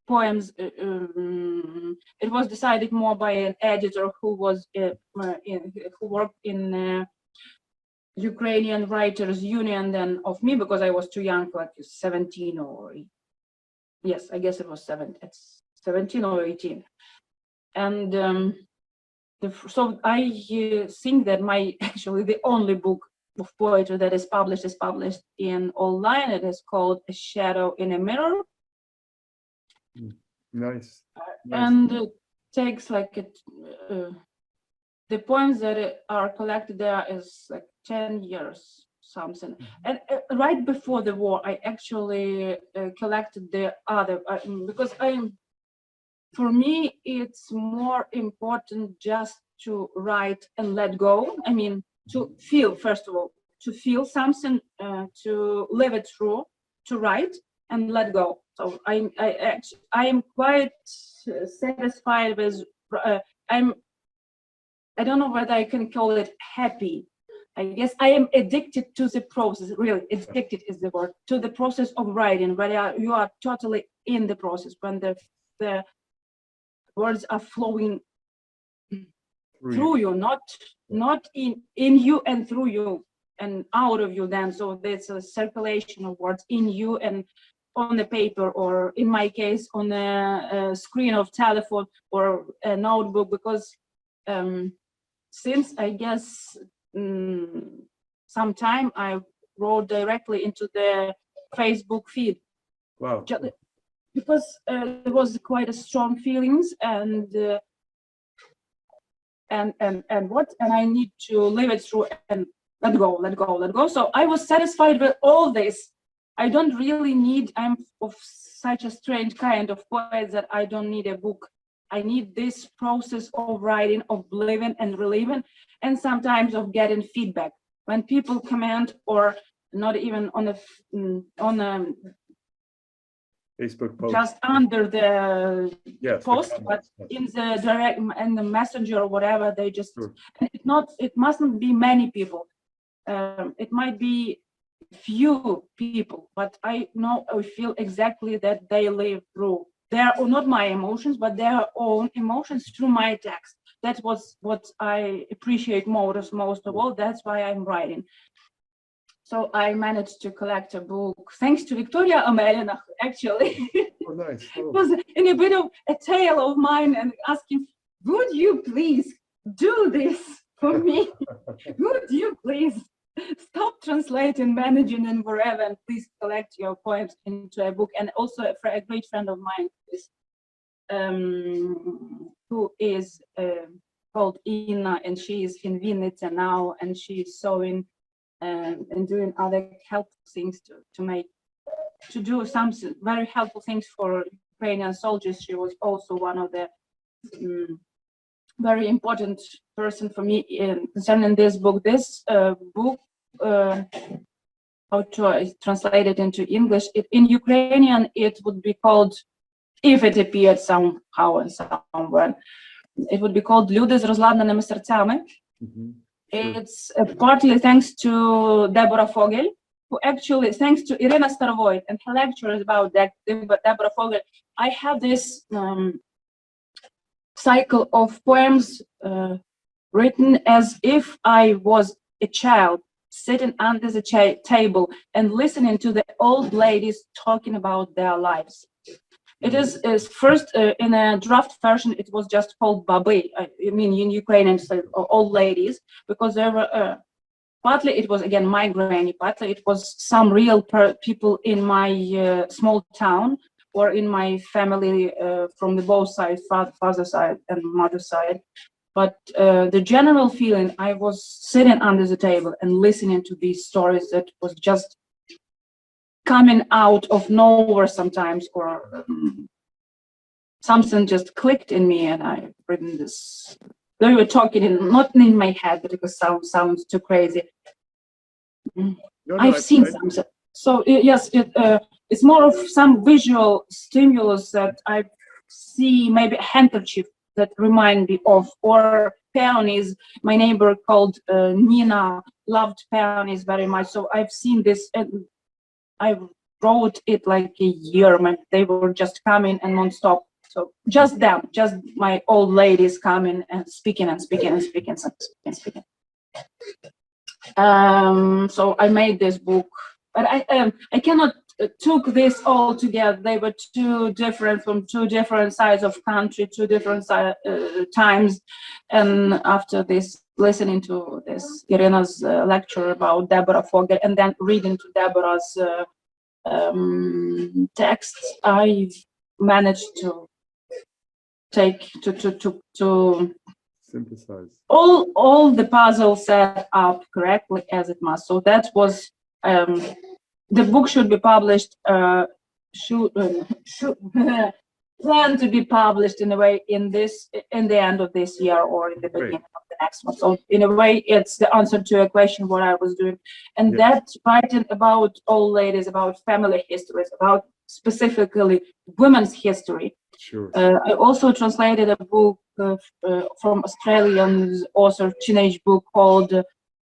poems. It was decided more by an editor who was who worked in Ukrainian Writers Union than of me, because I was too young, like 17 or yes, I guess it was 17 or 18. And so I think that actually the only book of poetry that is published in online. It is called A Shadow in a Mirror. Nice. And it takes like the poems that are collected there is like 10 years something. And right before the war, I actually collected the other, because for me, it's more important just to write and let go. I mean, to feel, first of all, to feel something, to live it through, to write and let go. So I am quite satisfied with, I don't know whether I can call it happy. I guess I am addicted to the process, really, addicted is the word, to the process of writing, where you are totally in the process, when the words are flowing through you, not in you and through you and out of you then. So there's a circulation of words in you and on the paper, or in my case on a screen of telephone or a notebook, because since I guess sometime I wrote directly into the Facebook feed. Wow. Because there was quite a strong feelings, and I need to live it through and let go. So I was satisfied with all this. I don't really need, I'm of such a strange kind of poet that I don't need a book. I need this process of writing, of living and reliving, and sometimes of getting feedback. When people comment, or not even on a Facebook post, just under the post, but in the direct and the messenger or whatever, they just, it mustn't be many people. It might be few people, but I feel exactly that they live through their, or not my emotions, but their own emotions through my text. That was what I appreciate most of all. That's why I'm writing. So I managed to collect a book, thanks to Victoria Melnyczuk, actually. Oh, nice. It was in a bit of a tale of mine, and asking, would you please do this for me? Would you please stop translating, managing, and wherever, and please collect your poems into a book? And also a great friend of mine who is called Inna, and she is in Vinnytsia now, and she is sewing and doing other helpful things to do some very helpful things for Ukrainian soldiers. She was also one of the very important person for me concerning this book. This book, how to translate it into English? In Ukrainian, it would be called, if it appeared somehow and somewhere, it would be called Люди з розладнаними серцями. It's partly thanks to Deborah Fogel, who actually, thanks to Irina Starovoit and her lectures about Deborah Fogel, I have this cycle of poems written as if I was a child sitting under the table and listening to the old ladies talking about their lives. It is first in a draft version, it was just called Babi. I mean, in Ukrainian, so old ladies, because there were partly it was again my granny, partly it was some real people in my small town or in my family from the both sides, father side and mother side. But the general feeling, I was sitting under the table and listening to these stories that was just coming out of nowhere sometimes, or something just clicked in me, and I've written this. They were talking not in my head, but it was sounds too crazy. I've seen something. So yes, it's more of some visual stimulus that I see, maybe a handkerchief that remind me of, or peonies. My neighbor called Nina loved peonies very much, so I've seen this, and I wrote it like a year. They were just coming and non-stop. So just them, just my old ladies coming and speaking and speaking and speaking and speaking. So I made this book, but I cannot took this all together. They were too different from two different sides of country, two different times. And after this, listening to this Irina's lecture about Deborah Fogel, and then reading to Deborah's texts, I managed to synthesize all the puzzle set up correctly as it must. So that was the book should be published, should plan to be published in a way in the end of this year or in the beginning of the next one. So in a way, it's the answer to a question what I was doing, and that writing about old ladies, about family histories, about specifically women's history. Sure. I also translated a book from Australian author, teenage book called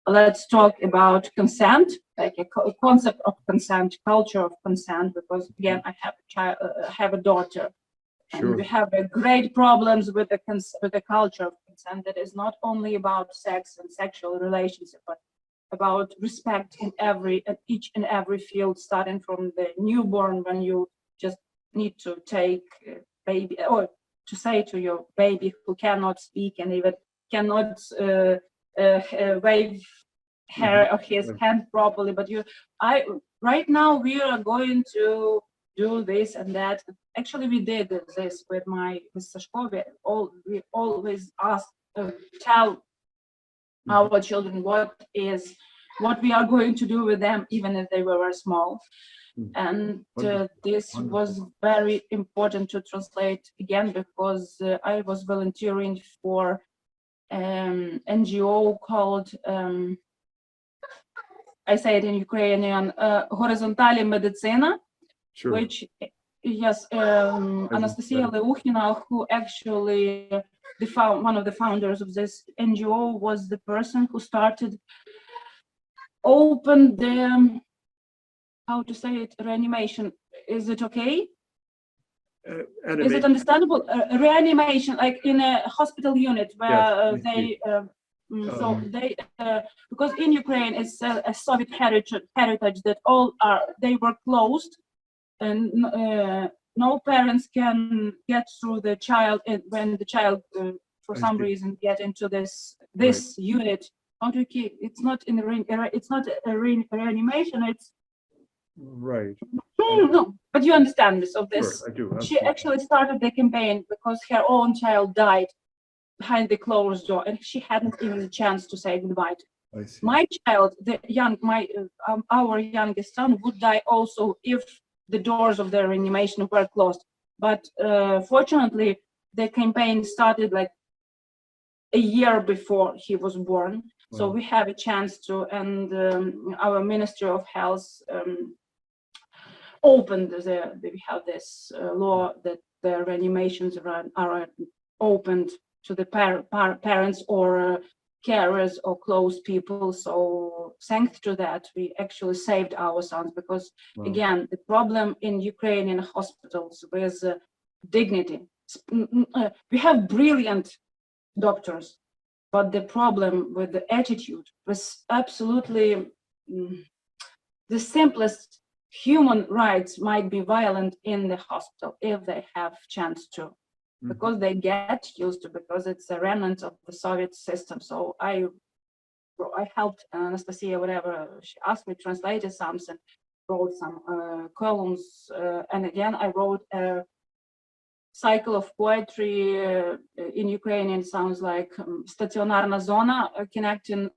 Let's Talk About Consent, like a concept of consent, culture of consent, because again, I have a child, have a daughter, and we have a great problems with the culture of consent that is not only about sex and sexual relationship, but about respect in each and every field, starting from the newborn when you just need to take baby, or to say to your baby who cannot speak and even cannot wave her or his hand properly, but right now we are going to do this and that. Actually, we did this with Sashko. We always tell our children what we are going to do with them, even if they were very small. And this was very important to translate again, because I was volunteering for NGO called, I say it in Ukrainian, Horizontal Medicina, which, yes, Anastasia Leuchina, who actually one of the founders of this NGO, was the person who opened the, how to say it, reanimation. Is it okay? Is it understandable? Reanimation, like in a hospital unit where because in Ukraine it's a Soviet heritage that they were closed, and no parents can get through the child when the child for some reason get into this unit. How do you keep? It's not in it's not a reanimation. It's no, but you understand this. Of this, I do. She actually started the campaign because her own child died behind the closed door, and she hadn't even a chance to say goodbye. I see. My child, our youngest son, would die also if the doors of the reanimation were closed. But fortunately, the campaign started like a year before he was born. Wow. So we have a chance to, and our Ministry of Health opened we have this law that the reanimations are opened to the parents or carers or close people. So thanks to that, we actually saved our sons, because again, the problem in Ukrainian hospitals with dignity, we have brilliant doctors, but the problem with the attitude was absolutely the simplest human rights might be violent in the hospital if they have chance to, because they get used to, because it's a remnant of the Soviet system. So I helped Anastasia, whatever she asked me, translated something, wrote some columns, and again I wrote a cycle of poetry in Ukrainian. Sounds like stacionarna zona, connecting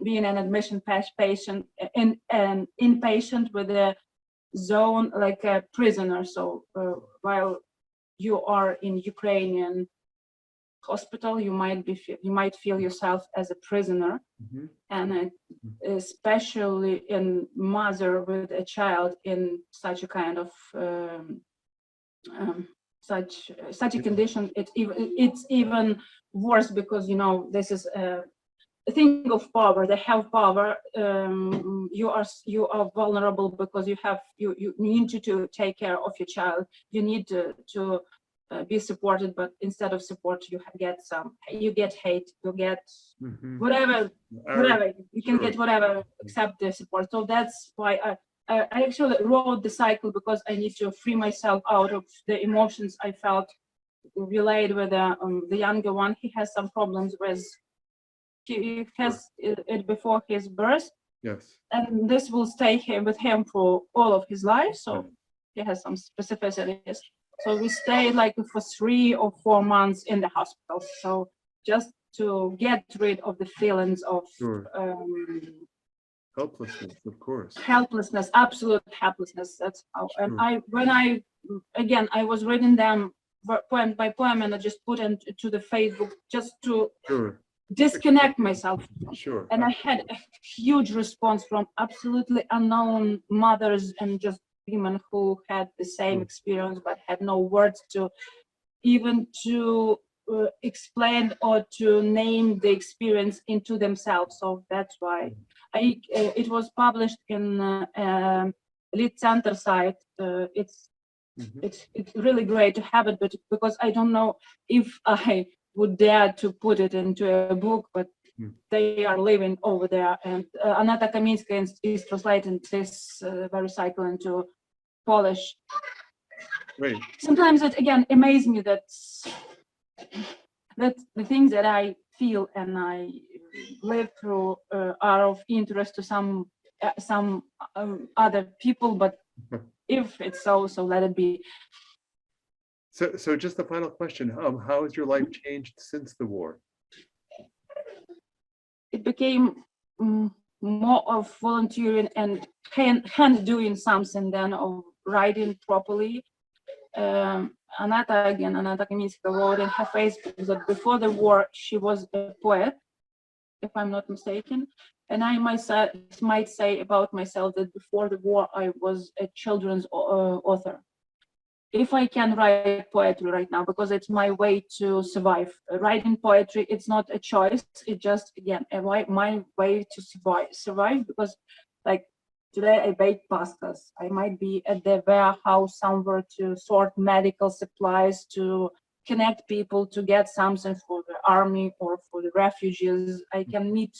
being an admission patient, an inpatient with a zone like a prisoner. So while you are in Ukrainian hospital, you might feel yourself as a prisoner, and especially in mother with a child in such a kind of such a condition, it's even worse, because this is a thing of power. They have power. You are vulnerable because you need to take care of your child. You need to be supported, but instead of support, you get hate. You get whatever you can get, whatever except the support. So that's why I actually wrote the cycle because I need to free myself out of the emotions I felt related with the younger one. He has some problems with, he has it before his birth. Yes. And this will stay here with him for all of his life. So he has some specificities. So we stayed like for 3 or 4 months in the hospital. So just to get rid of the feelings of helplessness, of course. Helplessness, absolute helplessness. That's how. And I was reading them poem by poem, and I just put into the Facebook just to disconnect myself. Sure. And I had a huge response from absolutely unknown mothers and just women who had the same experience but had no words to even to explain or to name the experience into themselves. So that's why it was published in Lit Center site. It's really great to have it, but because I don't know if I would dare to put it into a book, but they are living over there. And Anata Kaminska is translating this very cycle into Polish. Right. Sometimes it again amazes me that the things that I feel and I live through are of interest to some other people, but if it's so let it be. So just the final question, how has your life changed since the war? It became more of volunteering and hand doing something than of writing properly. Anata Kaminska wrote in her Facebook that before the war she was a poet, if I'm not mistaken, and I myself might say about myself that before the war I was a children's author. If I can write poetry right now, because it's my way to survive. Writing poetry, it's not a choice. It's just, again, my way to survive, because like today I bake pastas. I might be at the warehouse somewhere to sort medical supplies, to connect people, to get something for the army or for the refugees. I can meet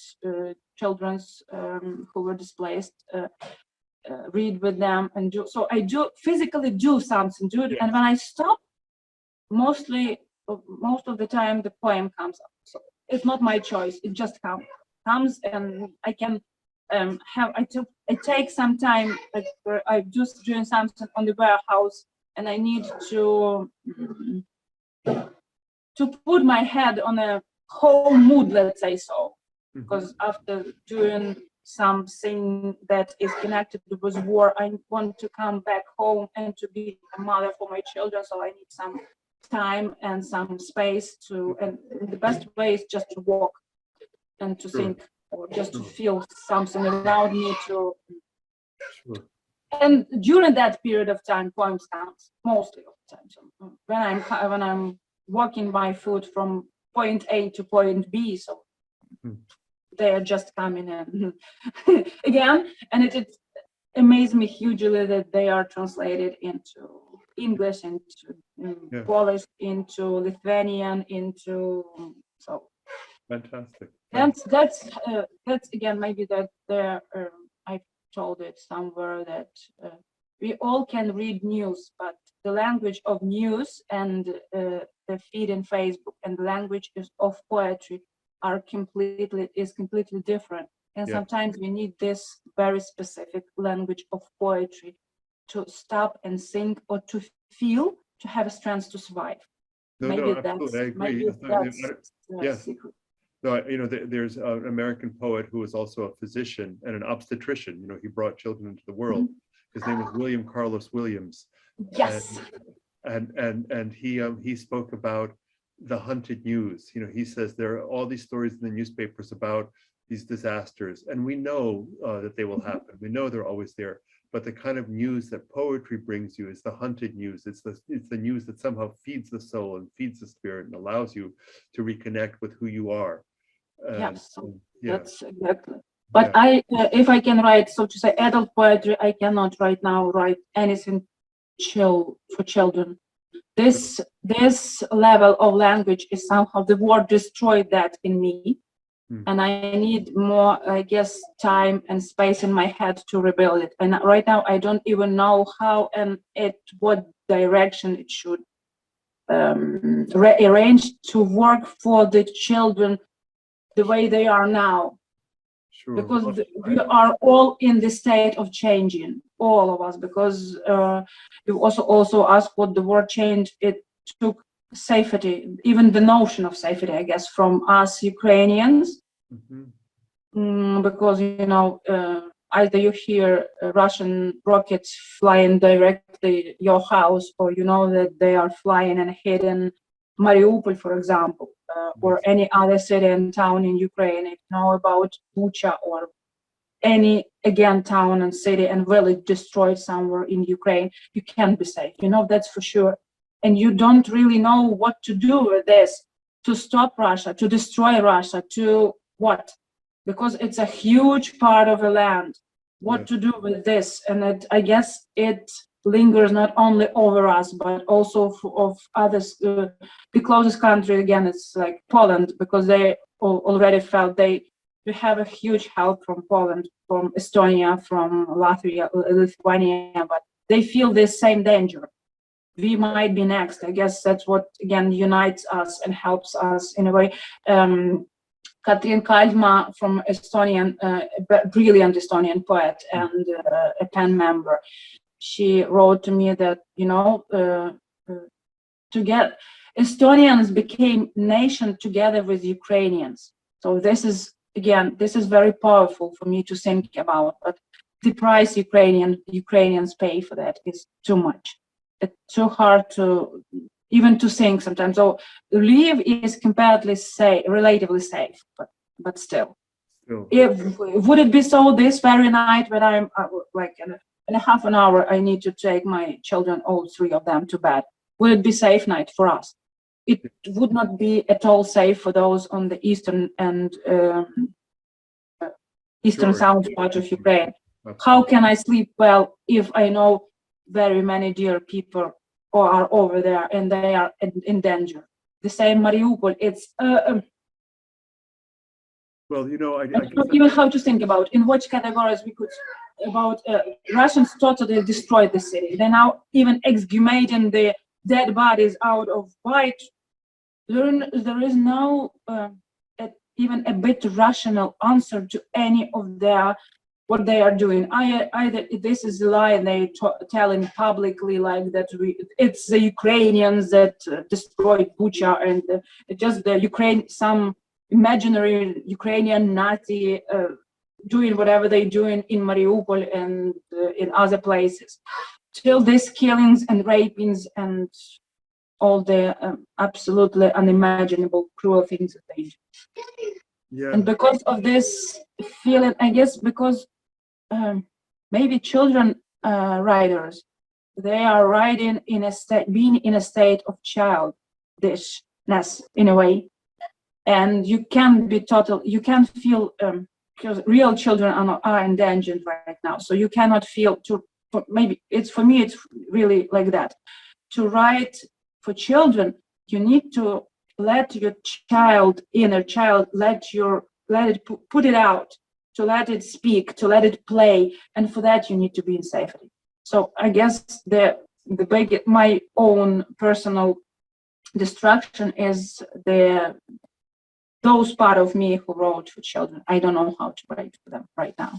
children who were displaced, read with them, and do. So I do physically do something, and when I stop, most of the time the poem comes up. So it's not my choice; it just comes, and I can I take some time. Like I'm just doing something on the warehouse, and I need to put my head on a whole mood, let's say so, because after doing something that is connected with war, I want to come back home and to be a mother for my children. So I need some time and some space to, and the best way is just to walk and to think, or just to feel something around me to. And during that period of time, poems come mostly of the time. So when I'm walking my foot from point A to point B, so they are just coming in again, and it amazed me hugely that they are translated into English, into Polish, into Lithuanian, into so. Fantastic. That's again maybe that there. I told it somewhere that we all can read news, but the language of news and the feed in Facebook and the language of poetry is completely different. And sometimes we need this very specific language of poetry to stop and think or to feel, to have a strength to survive. No, absolutely, I agree. That's secret. No, there's an American poet who was also a physician and an obstetrician. He brought children into the world. His name was William Carlos Williams. Yes. And he spoke about the hunted news. He says there are all these stories in the newspapers about these disasters, and we know that they will happen. We know they're always there. But the kind of news that poetry brings you is the hunted news. It's the news that somehow feeds the soul and feeds the spirit and allows you to reconnect with who you are. Yes, that's exactly. But if I can write, so to say, adult poetry, I cannot right now write anything for children. This level of language is somehow, the war destroyed that in me. and I need more, I guess, time and space in my head to rebuild it. And right now, I don't even know how and what direction it should rearrange to work for the children the way they are now. Sure. Because we are all in the state of changing, all of us, because you also asked what the word change. It took safety, even the notion of safety, I guess, from us Ukrainians, because either you hear Russian rockets flying directly your house, or you know that they are flying and hitting Mariupol, for example, or any other city and town in Ukraine. If you know about Bucha or any, again, town and city and village destroyed somewhere in Ukraine, you can't be safe. That's for sure. And you don't really know what to do with this, to stop Russia, to destroy Russia, to what? Because it's a huge part of the land. What to do with this? And I guess it lingers not only over us, but also of others. The closest country, again, it's like Poland, because they already felt we have a huge help from Poland, from Estonia, from Latvia, Lithuania, but they feel the same danger. We might be next. I guess that's what, again, unites us and helps us in a way. Kateryna from Estonian, brilliant Estonian poet and a PEN member, she wrote to me that, Estonians became nation together with Ukrainians. So this is very powerful for me to think about, but the price Ukrainians pay for that is too much. It's too hard to even to think sometimes. So Lviv is comparatively safe, relatively safe, but still. Would it be so this very night when I'm like in a half an hour, I need to take my children, all three of them, to bed? Will it be safe night for us? It would not be at all safe for those on the eastern and south part of Ukraine. How can I sleep well if I know very many dear people are over there and they are in danger? The same Mariupol. It's I don't know even how to think about in which categories we could about Russians totally destroyed the city. They're now even exhumating the dead bodies out of white. There is no even a bit rational answer to any of what they are doing. Either this is a lie and they telling publicly like that it's the Ukrainians that destroyed Bucha and just the some imaginary Ukrainian Nazi doing whatever they're doing in Mariupol and in other places. Till these killings and rapings and all the absolutely unimaginable cruel things that they do. And because of this feeling, I guess because maybe children writers, they are writing being in a state of childishness in a way. And you can feel, because real children are endangered right now. So you cannot feel for me, it's really like that. To write for children, you need to let your inner child, let it put it out, to let it speak, to let it play. And for that, you need to be in safety. So I guess my own personal destruction is those part of me who wrote for children. I don't know how to write for them right now.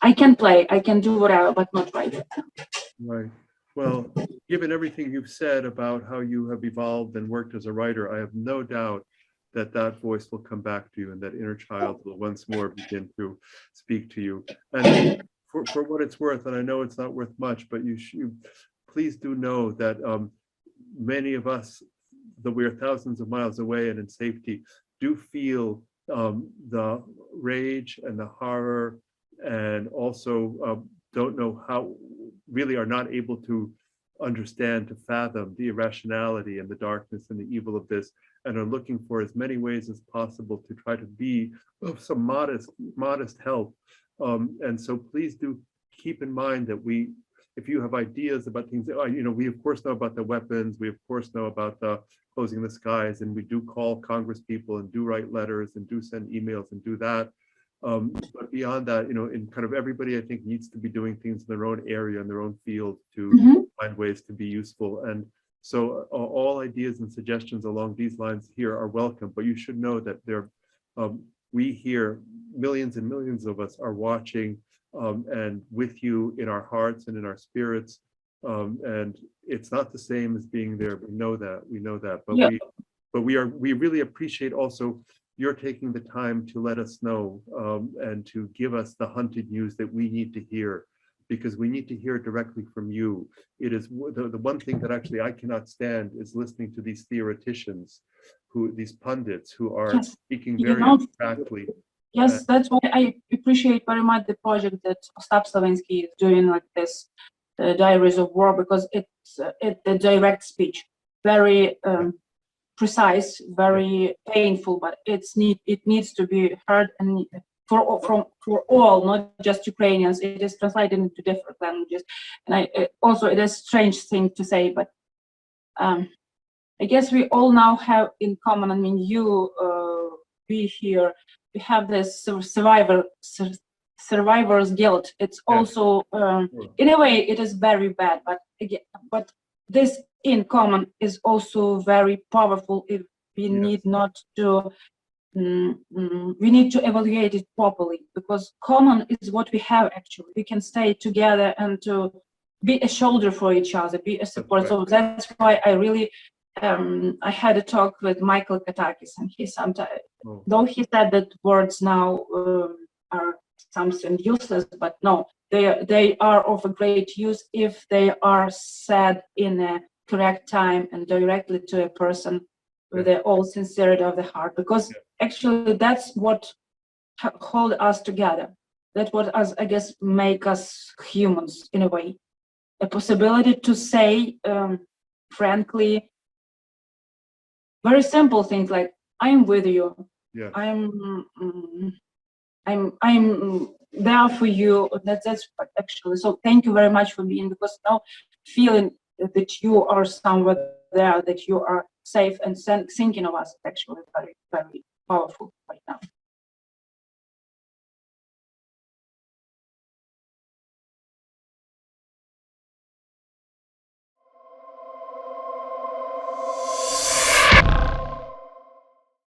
I can play, I can do whatever, but not write for them. Right. Well, given everything you've said about how you have evolved and worked as a writer, I have no doubt that voice will come back to you and that inner child will once more begin to speak to you. And for what it's worth, and I know it's not worth much, but you please do know that many of us, though we are thousands of miles away and in safety, do feel the rage and the horror, and also don't know how, really are not able to understand, to fathom the irrationality and the darkness and the evil of this, and are looking for as many ways as possible to try to be of some modest help. And so please do keep in mind that if you have ideas about things, we of course know about the weapons, we of course know about the closing the skies, and we do call Congress people and do write letters and do send emails and do that. But beyond that, in kind of everybody, I think, needs to be doing things in their own area, in their own field, to find ways to be useful. And so all ideas and suggestions along these lines here are welcome, but you should know that we here, millions and millions of us, are watching and with you in our hearts and in our spirits. And it's not the same as being there. We know that, but Yeah. we really appreciate also you're taking the time to let us know and to give us the hunted news that we need to hear, because we need to hear directly from you. It is the one thing that actually I cannot stand is listening to these theoreticians, these pundits who are speaking very abstractly. Yes, that's why I appreciate very much the project that Ostap Slavinsky is doing, like this Diaries of War, because it's a direct speech, very precise, very painful, but it needs to be heard, and for all, not just Ukrainians. It is translated into different languages, and also it is a strange thing to say, but I guess we all now have in common. I mean, we here, we have this survivor's guilt. It's also in a way it is very bad, but again, this in common is also very powerful if we need not to we need to evaluate it properly, because common is what we have actually. We can stay together and to be a shoulder for each other, be a support. So that's why I really I had a talk with Michael Katakis, and he sometimes, though he said that words now are something useless, but no, they are of a great use if they are said in a correct time and directly to a person with the all sincerity of the heart, because actually that's what hold us together. That's what I guess make us humans in a way. A possibility to say frankly very simple things like I'm with you. Yeah. I'm there for you. That's actually. So thank you very much for being, because now feeling that you are somewhere there, that you are safe and thinking of us, actually very, very powerful right now.